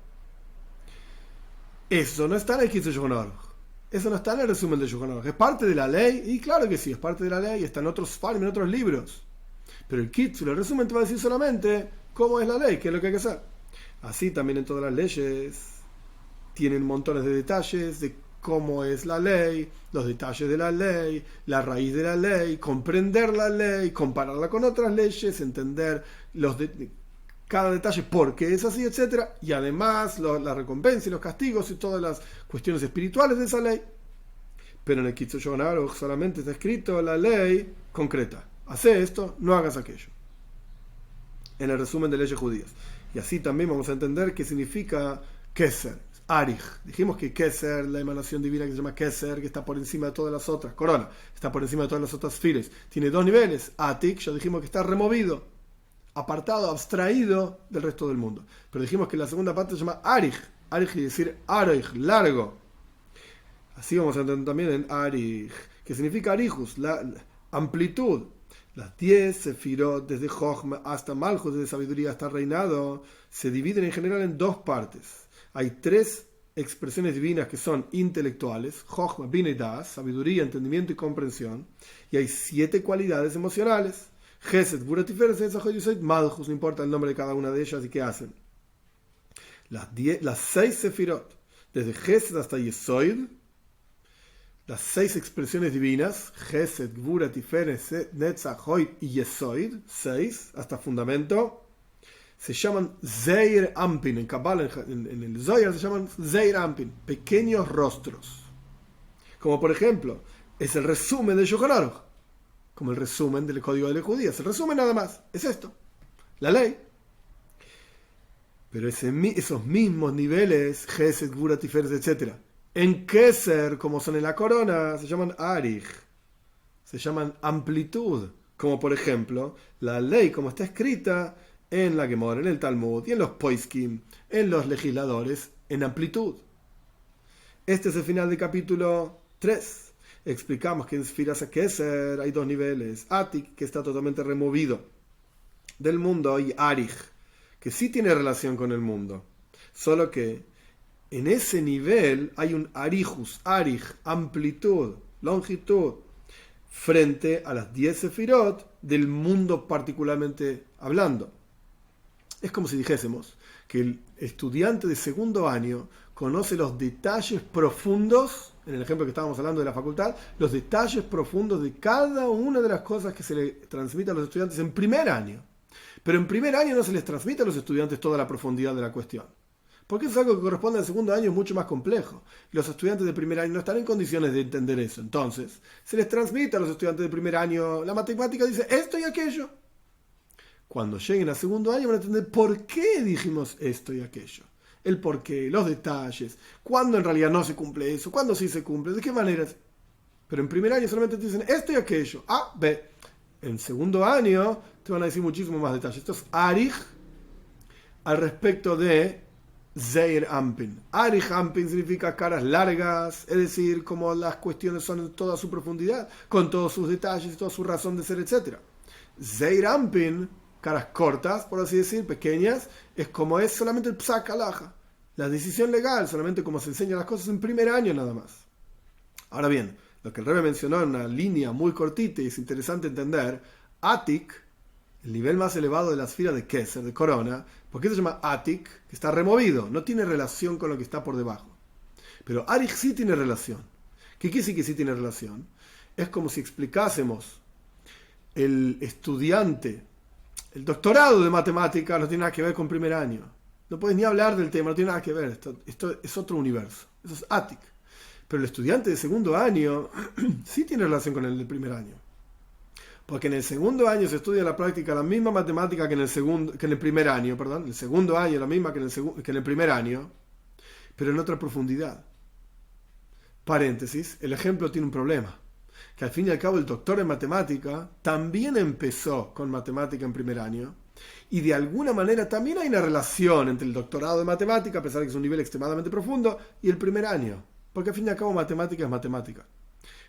Eso no está en el Kitzur Shulchan Aruch. Eso no está en el resumen de Shulchan Aruch. Es parte de la ley, y claro que sí, es parte de la ley, está en otros Farim, en otros libros. Pero el Kitzur, el resumen, te va a decir solamente cómo es la ley, qué es lo que hay que hacer. Así también en todas las leyes tienen montones de detalles de cómo es la ley, los detalles de la ley, la raíz de la ley, comprender la ley, compararla con otras leyes, entender cada detalle por qué es así, etc. Y además la recompensa y los castigos y todas las cuestiones espirituales de esa ley. Pero en el Kitzur Shulchan Aruch solamente está escrito la ley concreta. Hacé esto, no hagas aquello. En el resumen de leyes judías. Y así también vamos a entender qué significa Keser, Arich. Dijimos que Keser, la emanación divina que se llama Keser, que está por encima de todas las otras, corona, está por encima de todas las otras files. Tiene dos niveles. Atik, ya dijimos que está removido, apartado, abstraído del resto del mundo. Pero dijimos que la segunda parte se llama Arich. Arich quiere decir Arich, largo. Así vamos a entender también en Arich, que significa Arichus, la amplitud. Las 10 sefirot, desde Jochma hasta Malchus, desde sabiduría hasta reinado, se dividen en general en dos partes. Hay 3 expresiones divinas que son intelectuales, Jochma, Bina y Das, sabiduría, entendimiento y comprensión, y hay 7 cualidades emocionales, Gesed, Gvura, Tiferet, Netzach, Yesod, Malchus, no importa el nombre de cada una de ellas y qué hacen. Las 6 sefirot, desde Gesed hasta Yesod, las 6 expresiones divinas, Gesed, Gvura, Tiferet, Netzach, Hoy y Yesod, 6, hasta fundamento, se llaman Zeir Ampin. En Kabbalah, en el Zohar, se llaman Zeir Ampin, pequeños rostros. Como por ejemplo, es el resumen de Shulchan Aruch, como el resumen del Código de las Judías. El resumen nada más, es esto, la ley. Pero esos mismos niveles, Gesed, Gvura, Tiferet, etc., en Keser, como son en la corona, se llaman Arich, se llaman amplitud, como por ejemplo la ley como está escrita en la Gemara, en el Talmud y en los Poiskim, en los legisladores, en amplitud. Este es el final del capítulo 3. Explicamos que en Sfiras Keser hay 2 niveles, Atik, que está totalmente removido del mundo, y Arich, que sí tiene relación con el mundo, solo que en ese nivel hay un Arichus, Arich, amplitud, longitud, frente a las 10 sefirot del mundo particularmente hablando. Es como si dijésemos que el estudiante de segundo año conoce los detalles profundos, en el ejemplo que estábamos hablando de la facultad, los detalles profundos de cada una de las cosas que se le transmite a los estudiantes en primer año. Pero en primer año no se les transmite a los estudiantes toda la profundidad de la cuestión. Porque eso es algo que corresponde al segundo año, es mucho más complejo. Los estudiantes de primer año no están en condiciones de entender eso. Entonces, se les transmite a los estudiantes de primer año, la matemática dice esto y aquello. Cuando lleguen a segundo año van a entender por qué dijimos esto y aquello. El por qué, los detalles, cuándo en realidad no se cumple eso, cuándo sí se cumple, de qué maneras. Pero en primer año solamente te dicen esto y aquello, A, B. En segundo año te van a decir muchísimo más detalles. Esto es Arich al respecto de Zeir Ampin. Arich Ampin significa caras largas, es decir, como las cuestiones son en toda su profundidad, con todos sus detalles y toda su razón de ser, etc. Zeir Ampin, caras cortas, por así decir, pequeñas, es como es solamente el Psak Halacha, la decisión legal, solamente como se enseñan las cosas en primer año nada más. Ahora bien, lo que el Rebbe mencionó en una línea muy cortita y es interesante entender, Atik, el nivel más elevado de la esfera de Keser, de corona, ¿por qué se llama Atik? Que está removido, no tiene relación con lo que está por debajo. Pero Arich sí tiene relación. ¿Qué quiere decir que sí tiene relación? Es como si explicásemos el estudiante, el doctorado de matemática no tiene nada que ver con primer año. No puedes ni hablar del tema, no tiene nada que ver. Esto es otro universo. Eso es Atik. Pero el estudiante de segundo año sí tiene relación con el de primer año. Porque en el segundo año se estudia en la práctica la misma matemática que en el primer año, perdón. El segundo año la misma que en el primer año, pero en otra profundidad. Paréntesis, el ejemplo tiene un problema, que al fin y al cabo el doctor en matemática también empezó con matemática en primer año, y de alguna manera también hay una relación entre el doctorado de matemática, a pesar de que es un nivel extremadamente profundo, y el primer año, porque al fin y al cabo matemática es matemática.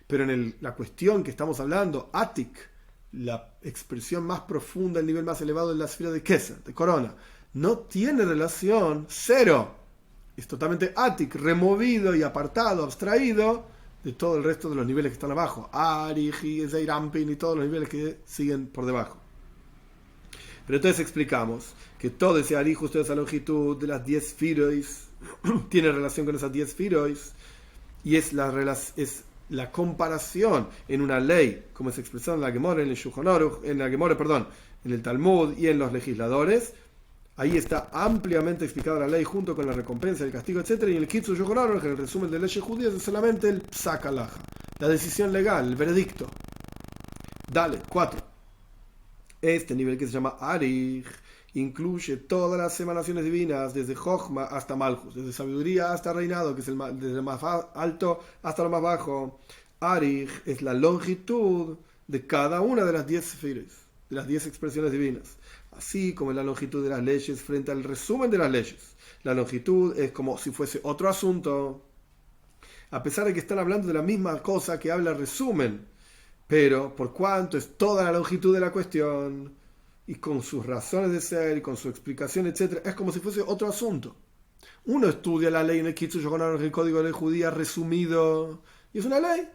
Pero en la cuestión que estamos hablando, Atik, la expresión más profunda, el nivel más elevado de la esfera de Keser, de Corona, no tiene relación, cero. Es totalmente Atik, removido y apartado, abstraído de todo el resto de los niveles que están abajo. Arij, Zeirampin y todos los niveles que siguen por debajo. Pero entonces explicamos que todo ese Arij, toda esa longitud de las 10 Firois, tiene relación con esas 10 Firois, y es la comparación en una ley, como es expresado en la Gemara, en el Shulchan Aruch, en el Talmud y en los legisladores. Ahí está ampliamente explicada la ley junto con la recompensa, el castigo, etc. Y en el Kitzur Shulchan Aruch, en el resumen de leyes judías, es solamente el Psak Halacha, la decisión legal, el veredicto. Dale, 4. Este nivel que se llama Arij incluye todas las emanaciones divinas, desde Jochma hasta Malchus, desde sabiduría hasta reinado, que es desde el más alto hasta lo más bajo. Arij es la longitud de cada una de las 10 sefirot, de las 10 expresiones divinas, así como la longitud de las leyes frente al resumen de las leyes. La longitud es como si fuese otro asunto, a pesar de que están hablando de la misma cosa que habla el resumen, pero por cuanto es toda la longitud de la cuestión, y con sus razones de ser, y con su explicación, etc., es como si fuese otro asunto. Uno estudia la ley en el Kitzur Shulchan Aruch, el código de ley judía resumido, y es una ley.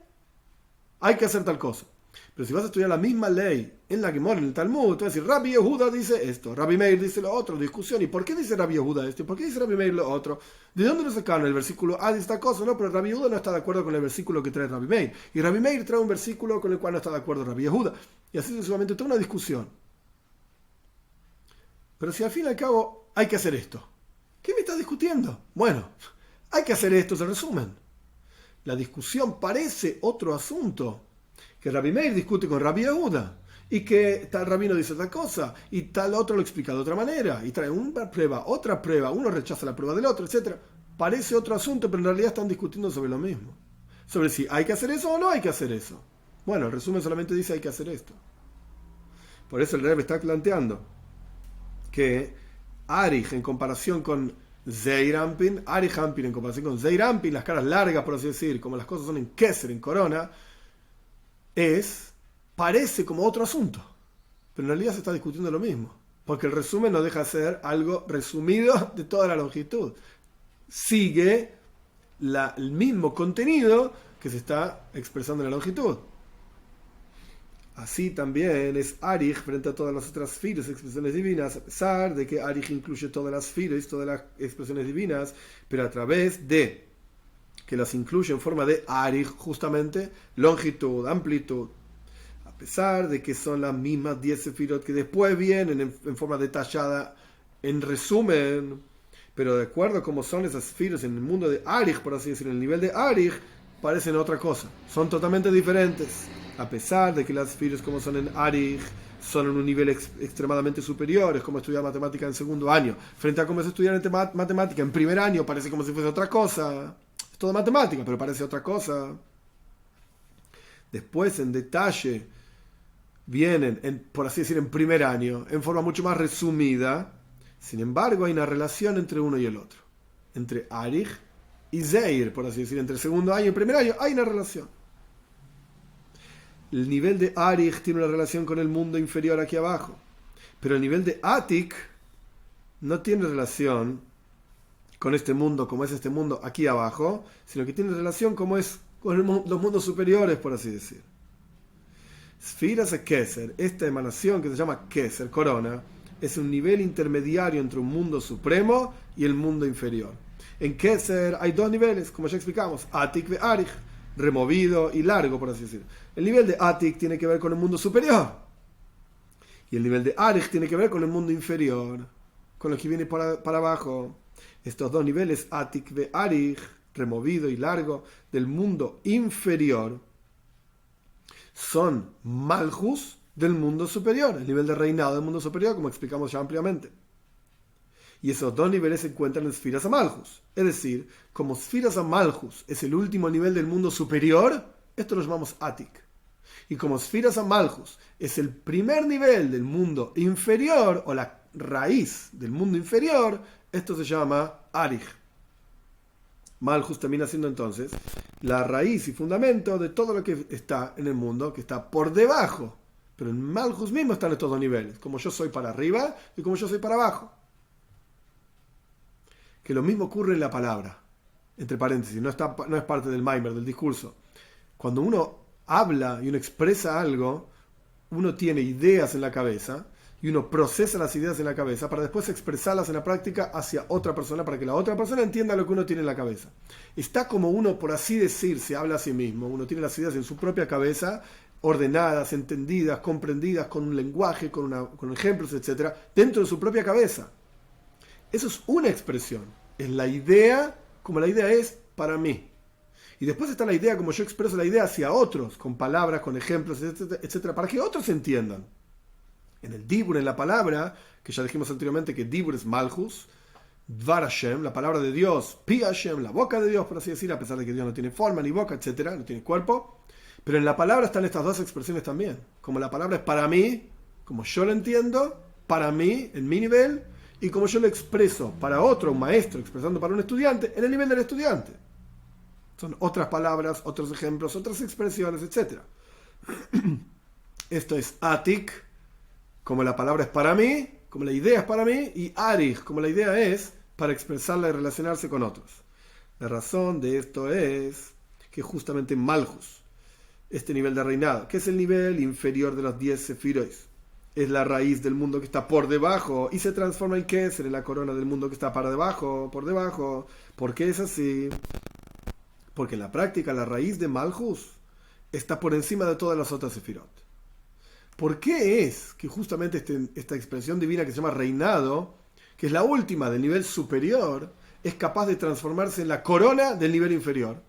Hay que hacer tal cosa. Pero si vas a estudiar la misma ley en la Gemara, en el Talmud, tú vas a decir, Rabbi Yehuda dice esto, Rabbi Meir dice lo otro, discusión. ¿Y por qué dice Rabbi Yehuda esto? ¿Y por qué dice Rabbi Meir lo otro? ¿De dónde lo sacaron? El versículo A de esta cosa, no, pero Rabbi Yehuda no está de acuerdo con el versículo que trae Rabbi Meir. Y Rabbi Meir trae un versículo con el cual no está de acuerdo Rabbi Yehuda. Y así sucesivamente toda una discusión. Pero si al fin y al cabo hay que hacer esto, ¿qué me estás discutiendo? Bueno, hay que hacer esto, se resumen. La discusión parece otro asunto, que Rabbi Meir discute con Rabbi Yehuda, y que tal rabino dice tal cosa, y tal otro lo explica de otra manera, y trae una prueba, otra prueba, uno rechaza la prueba del otro, etc. Parece otro asunto, pero en realidad están discutiendo sobre lo mismo. Sobre si hay que hacer eso o no hay que hacer eso. Bueno, el resumen solamente dice hay que hacer esto. Por eso el Rebbe está planteando que Arij en comparación con Zeirampin, Arij Ampin en comparación con Zeirampin, las caras largas, por así decir, como las cosas son en Keser, en Corona, parece como otro asunto, pero en realidad se está discutiendo lo mismo, porque el resumen no deja de ser algo resumido de toda la longitud. Sigue el mismo contenido que se está expresando en la longitud. Así también es Arij frente a todas las otras filos, expresiones divinas, a pesar de que Arij incluye todas las filos, todas las expresiones divinas, pero a través de que las incluye en forma de Arij, justamente, longitud, amplitud, a pesar de que son las mismas 10 sefirot que después vienen en forma detallada, en resumen, pero de acuerdo a cómo son esas sefirot en el mundo de Arij, por así decirlo, en el nivel de Arij, parecen otra cosa, son totalmente diferentes. A pesar de que las sefirot como son en Arij son en un nivel extremadamente superior, es como estudiar matemática en segundo año, frente a cómo es estudiar matemática en primer año, parece como si fuese otra cosa. Es todo matemática, pero parece otra cosa. Después, en detalle, vienen, por así decir, en primer año, en forma mucho más resumida. Sin embargo, hay una relación entre uno y el otro. Entre Arij y Zeir, por así decir, entre el segundo año y el primer año, hay una relación. El nivel de Arij tiene una relación con el mundo inferior aquí abajo, pero el nivel de Atik no tiene relación con este mundo, como es este mundo aquí abajo, sino que tiene relación como es con los mundos superiores, por así decir. Sfiras a Keser, esta emanación que se llama Keser, corona, es un nivel intermediario entre un mundo supremo y el mundo inferior. En Keser hay dos niveles, como ya explicamos, Atik ve Arij, removido y largo, por así decir. El nivel de Atik tiene que ver con el mundo superior, y el nivel de Arij tiene que ver con el mundo inferior, con lo que viene para abajo. Estos dos niveles, Atik ve Arij, removido y largo, del mundo inferior, son Malchus del mundo superior, el nivel de reinado del mundo superior, como explicamos ya ampliamente. Y esos dos niveles se encuentran en Sfiras Amalhus. Es decir, como Sfiras Amalhus es el último nivel del mundo superior, esto lo llamamos Atik. Y como Sfiras Amalhus es el primer nivel del mundo inferior, o la raíz del mundo inferior, esto se llama Arich. Malhus termina siendo entonces la raíz y fundamento de todo lo que está en el mundo, que está por debajo. Pero en Malhus mismo están estos dos niveles, como yo soy para arriba y como yo soy para abajo. Que lo mismo ocurre en la palabra, entre paréntesis, no es parte del Maimer, del discurso. Cuando uno habla y uno expresa algo, uno tiene ideas en la cabeza y uno procesa las ideas en la cabeza para después expresarlas en la práctica hacia otra persona, para que la otra persona entienda lo que uno tiene en la cabeza. Está como uno, por así decir, se habla a sí mismo, uno tiene las ideas en su propia cabeza, ordenadas, entendidas, comprendidas, con un lenguaje, con ejemplos, etc., dentro de su propia cabeza. Eso es una expresión, es la idea como la idea es para mí. Y después está la idea como yo expreso la idea hacia otros, con palabras, con ejemplos, etcétera, para que otros entiendan. En el Dibur, en la palabra, que ya dijimos anteriormente que Dibur es Malhus, Dvar Hashem, la palabra de Dios, Pi Hashem, la boca de Dios, por así decir, a pesar de que Dios no tiene forma ni boca, etcétera, no tiene cuerpo. Pero en la palabra están estas dos expresiones también. Como la palabra es para mí, como yo lo entiendo, para mí, en mi nivel, y como yo lo expreso para otro, un maestro, expresando para un estudiante, en el nivel del estudiante. Son otras palabras, otros ejemplos, otras expresiones, etc. Esto es Atik, como la palabra es para mí, como la idea es para mí, y Arich, como la idea es para expresarla y relacionarse con otros. La razón de esto es que justamente Malhus, este nivel de reinado, que es el nivel inferior de los 10 Sefirois, es la raíz del mundo que está por debajo y se transforma en Keser, en la corona del mundo que está para debajo, por debajo. ¿Por qué es así? Porque en la práctica la raíz de Malhus está por encima de todas las otras Sefirot. ¿Por qué es que justamente esta expresión divina que se llama reinado, que es la última del nivel superior, es capaz de transformarse en la corona del nivel inferior?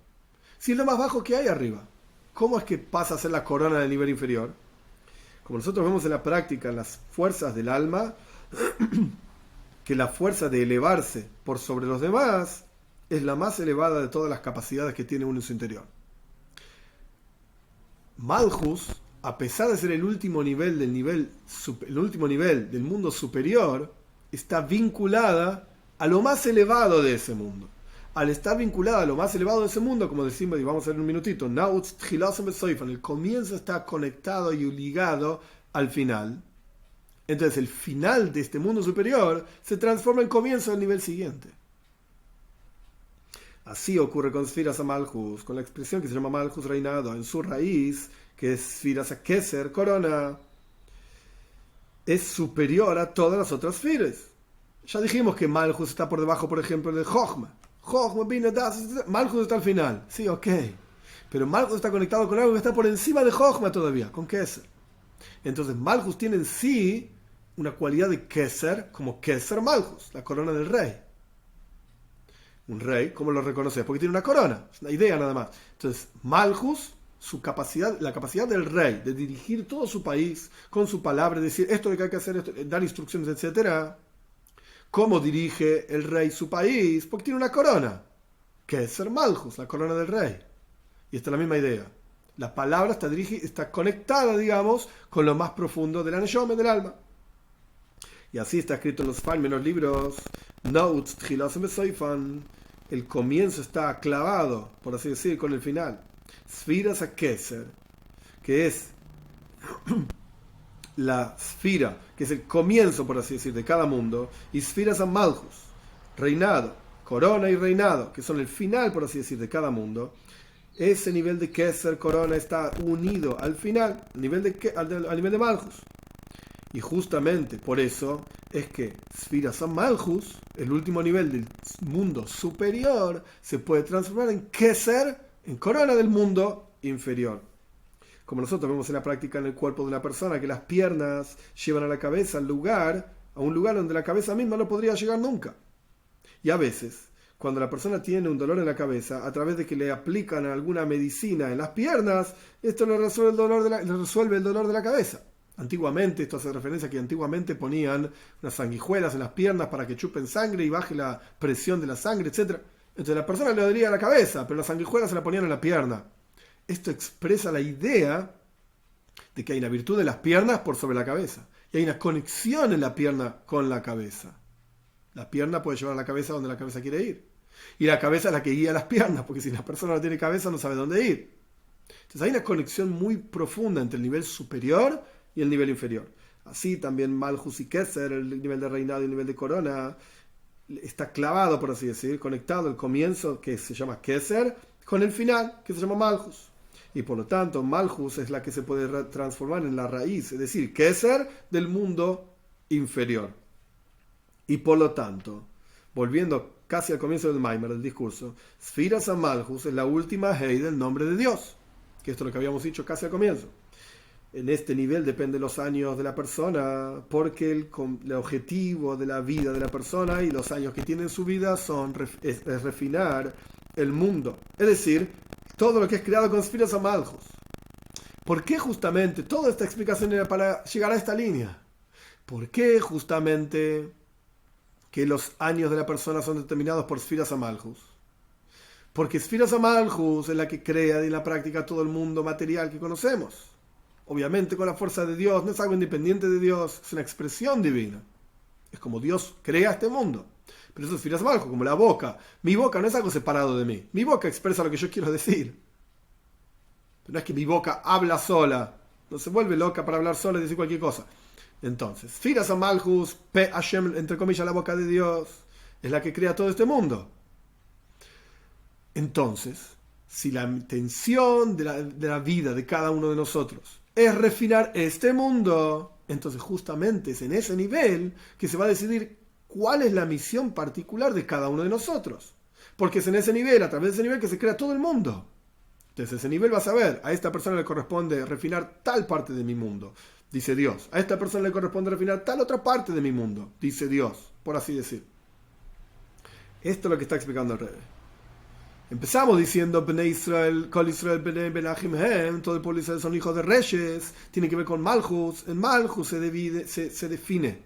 Si es lo más bajo que hay arriba, ¿cómo es que pasa a ser la corona del nivel inferior? Como nosotros vemos en la práctica, en las fuerzas del alma, que la fuerza de elevarse por sobre los demás es la más elevada de todas las capacidades que tiene uno en su interior. Malhus, a pesar de ser el último nivel del mundo superior, está vinculada a lo más elevado de ese mundo. Al estar vinculada a lo más elevado de ese mundo, como decimos, y vamos a ver en un minutito, el comienzo está conectado y ligado al final. Entonces el final de este mundo superior se transforma en comienzo del nivel siguiente. Así ocurre con Sfiras Malhus, con la expresión que se llama Malhus reinado, en su raíz, que es Sfiras Keser, corona, es superior a todas las otras Sfiras. Ya dijimos que Malhus está por debajo, por ejemplo, de Jochma. Malhus está al final, sí, ok. Pero Malhus está conectado con algo que está por encima de Jochma todavía, con Keser. Entonces Malhus tiene en sí una cualidad de Keser, como Keser Malhus, la corona del rey. Un rey, ¿cómo lo reconoces? Porque tiene una corona, es una idea nada más. Entonces Malhus, la capacidad del rey de dirigir todo su país con su palabra, decir esto es lo que hay que hacer, dar instrucciones, etcétera. ¿Cómo dirige el rey su país? Porque tiene una corona, que es ser Malhus, la corona del rey. Y esta es la misma idea. La palabra está conectada, digamos, con lo más profundo de la Neshome, del alma. Y así está escrito en los Sfarim, en los libros Notes, Tchilas Besoifan. El comienzo está clavado, por así decir, con el final. Sfiras a Keser, que es la Sfira, que es el comienzo, por así decir, de cada mundo, y Sfiras a Malhus, reinado, corona y reinado, que son el final, por así decir, de cada mundo. Ese nivel de Keser, corona, está unido al final, al nivel de Malhus. Y justamente por eso es que Sfiras a Malhus, el último nivel del mundo superior, se puede transformar en Keser, en corona del mundo inferior. Como nosotros vemos en la práctica en el cuerpo de una persona, que las piernas llevan a la cabeza a un lugar donde la cabeza misma no podría llegar nunca. Y a veces, cuando la persona tiene un dolor en la cabeza, a través de que le aplican alguna medicina en las piernas, esto le resuelve el dolor de la cabeza. Antiguamente, esto hace referencia a que antiguamente ponían unas sanguijuelas en las piernas para que chupen sangre y baje la presión de la sangre, etc. Entonces la persona le dolía la cabeza, pero las sanguijuelas se la ponían en la pierna. Esto expresa la idea de que hay una virtud de las piernas por sobre la cabeza. Y hay una conexión en la pierna con la cabeza. La pierna puede llevar a la cabeza donde la cabeza quiere ir. Y la cabeza es la que guía las piernas, porque si la persona no tiene cabeza no sabe dónde ir. Entonces hay una conexión muy profunda entre el nivel superior y el nivel inferior. Así también Malchus y Keser, el nivel de reinado y el nivel de corona, está clavado, por así decir, conectado el comienzo, que se llama Keser, con el final, que se llama Malchus. Y por lo tanto, Malchus es la que se puede transformar en la raíz, es decir, Keser del mundo inferior. Y por lo tanto, volviendo casi al comienzo del Maimer, del discurso, Sfiras a Malchus es la última Hei del nombre de Dios, que esto es lo que habíamos dicho casi al comienzo. En este nivel depende los años de la persona, porque el objetivo de la vida de la persona y los años que tiene en su vida es refinar el mundo. Es decir, todo lo que es creado con Sfiras a Malchus. ¿Por qué justamente toda esta explicación era para llegar a esta línea? ¿Por qué justamente que los años de la persona son determinados por Sfiras a Malchus? Porque Sfiras a Malchus es la que crea y en la práctica todo el mundo material que conocemos. Obviamente con la fuerza de Dios, no es algo independiente de Dios, es una expresión divina. Es como Dios crea este mundo. Pero eso es Sfiras a Malchus, como la boca. Mi boca no es algo separado de mí. Mi boca expresa lo que yo quiero decir. Pero no es que mi boca habla sola. No se vuelve loca para hablar sola y decir cualquier cosa. Entonces, Sfiras a Malchus, Pe Hashem, entre comillas, la boca de Dios, es la que crea todo este mundo. Entonces, si la intención de la vida de cada uno de nosotros es refinar este mundo, entonces justamente es en ese nivel que se va a decidir cuál es la misión particular de cada uno de nosotros. Porque es en ese nivel, a través de ese nivel, que se crea todo el mundo. Entonces ese nivel va a saber, a esta persona le corresponde refinar tal parte de mi mundo, dice Dios. A esta persona le corresponde refinar tal otra parte de mi mundo, dice Dios, por así decir. Esto es lo que está explicando el Rebbe. Empezamos diciendo Bnei Israel, Kol Israel, Bnei Benachim Hem, todo el pueblo de Israel son hijos de reyes, tiene que ver con Malchus. En Malchus se define,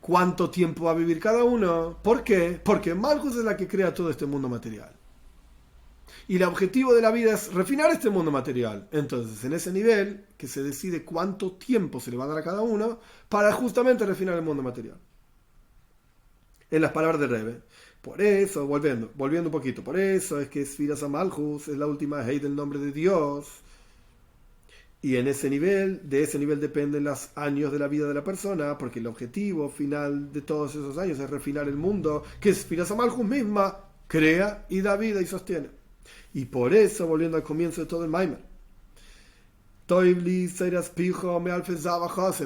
cuánto tiempo va a vivir cada uno. ¿Por qué? Porque Malchus es la que crea todo este mundo material. Y el objetivo de la vida es refinar este mundo material. Entonces, en ese nivel, que se decide cuánto tiempo se le va a dar a cada uno para justamente refinar el mundo material. En las palabras de Rebbe. Por eso, volviendo un poquito, por eso es que Sfiras a Malchus es la última Hei del nombre de Dios. Y en ese nivel, de ese nivel dependen los años de la vida de la persona, porque el objetivo final de todos esos años es refinar el mundo, que Sfiras a Malchus misma crea y da vida y sostiene. Y por eso, volviendo al comienzo de todo el Maimer,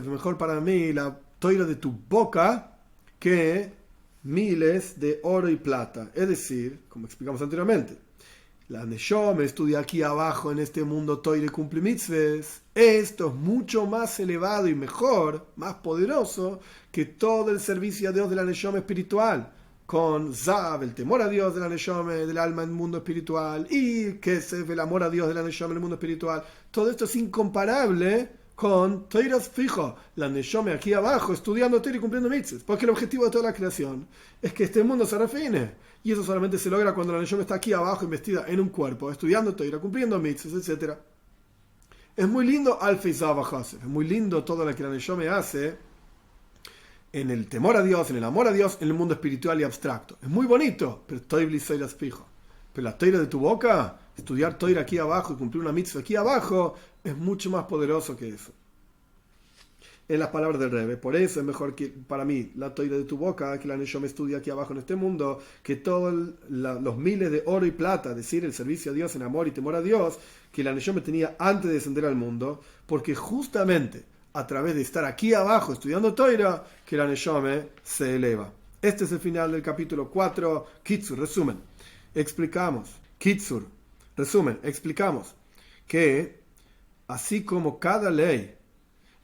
mejor para mí la toira de tu boca que miles de oro y plata. Es decir, como explicamos anteriormente, la Neshome estudia aquí abajo en este mundo Toire cumple mitzvahs. Esto es mucho más elevado y mejor, más poderoso que todo el servicio a Dios de la Neshome espiritual, con Zav, el temor a Dios de la Neshome, del alma en el mundo espiritual, y Kesef, el amor a Dios de la Neshome en el mundo espiritual. Todo esto es incomparable con Toiras fijo, la Neshome aquí abajo, estudiando Torah y cumpliendo mitzvahs, porque el objetivo de toda la creación es que este mundo se refine, y eso solamente se logra cuando la Neshome está aquí abajo, investida en un cuerpo, estudiando Torah, cumpliendo mitzvahs, etc. Es muy lindo Alfei Zav HaChasef, es muy lindo todo lo que la Neshome hace en el temor a Dios, en el amor a Dios, en el mundo espiritual y abstracto. Es muy bonito, pero Toiras fijo. Pero la Torah de tu boca, estudiar Torah aquí abajo y cumplir una mitzvah aquí abajo, es mucho más poderoso que eso. En las palabras del Rebbe, por eso es mejor que para mí la Torah de tu boca, que la Neshome estudia aquí abajo en este mundo, que todos los miles de oro y plata, es decir, el servicio a Dios en amor y temor a Dios, que la Neshome tenía antes de descender al mundo, porque justamente a través de estar aquí abajo estudiando Torah, que la Neshome se eleva. Este es el final del capítulo 4, Kitzur, resumen. Explicamos que así como cada ley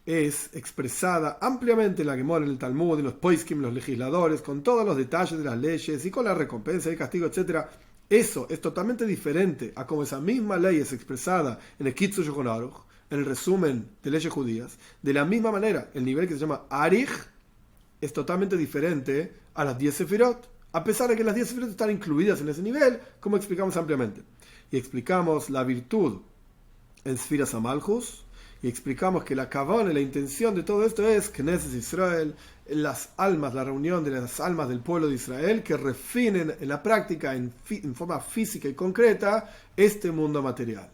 es expresada ampliamente en la Gemara, en el Talmud, en los Poiskim, los legisladores, con todos los detalles de las leyes y con la recompensa y el castigo, etc., eso es totalmente diferente a como esa misma ley es expresada en el Kitzur Shulchan Aruch, en el resumen de leyes judías, de la misma manera, el nivel que se llama Arich es totalmente diferente a las 10 Sefirot, a pesar de que las 10 Sefirot están incluidas en ese nivel, como explicamos ampliamente. Y explicamos la virtud en Sfiras Amalhus, y explicamos que la kavana y la intención de todo esto es que Knesset Israel, las almas, la reunión de las almas del pueblo de Israel, que refinen en la práctica, en forma física y concreta, este mundo material.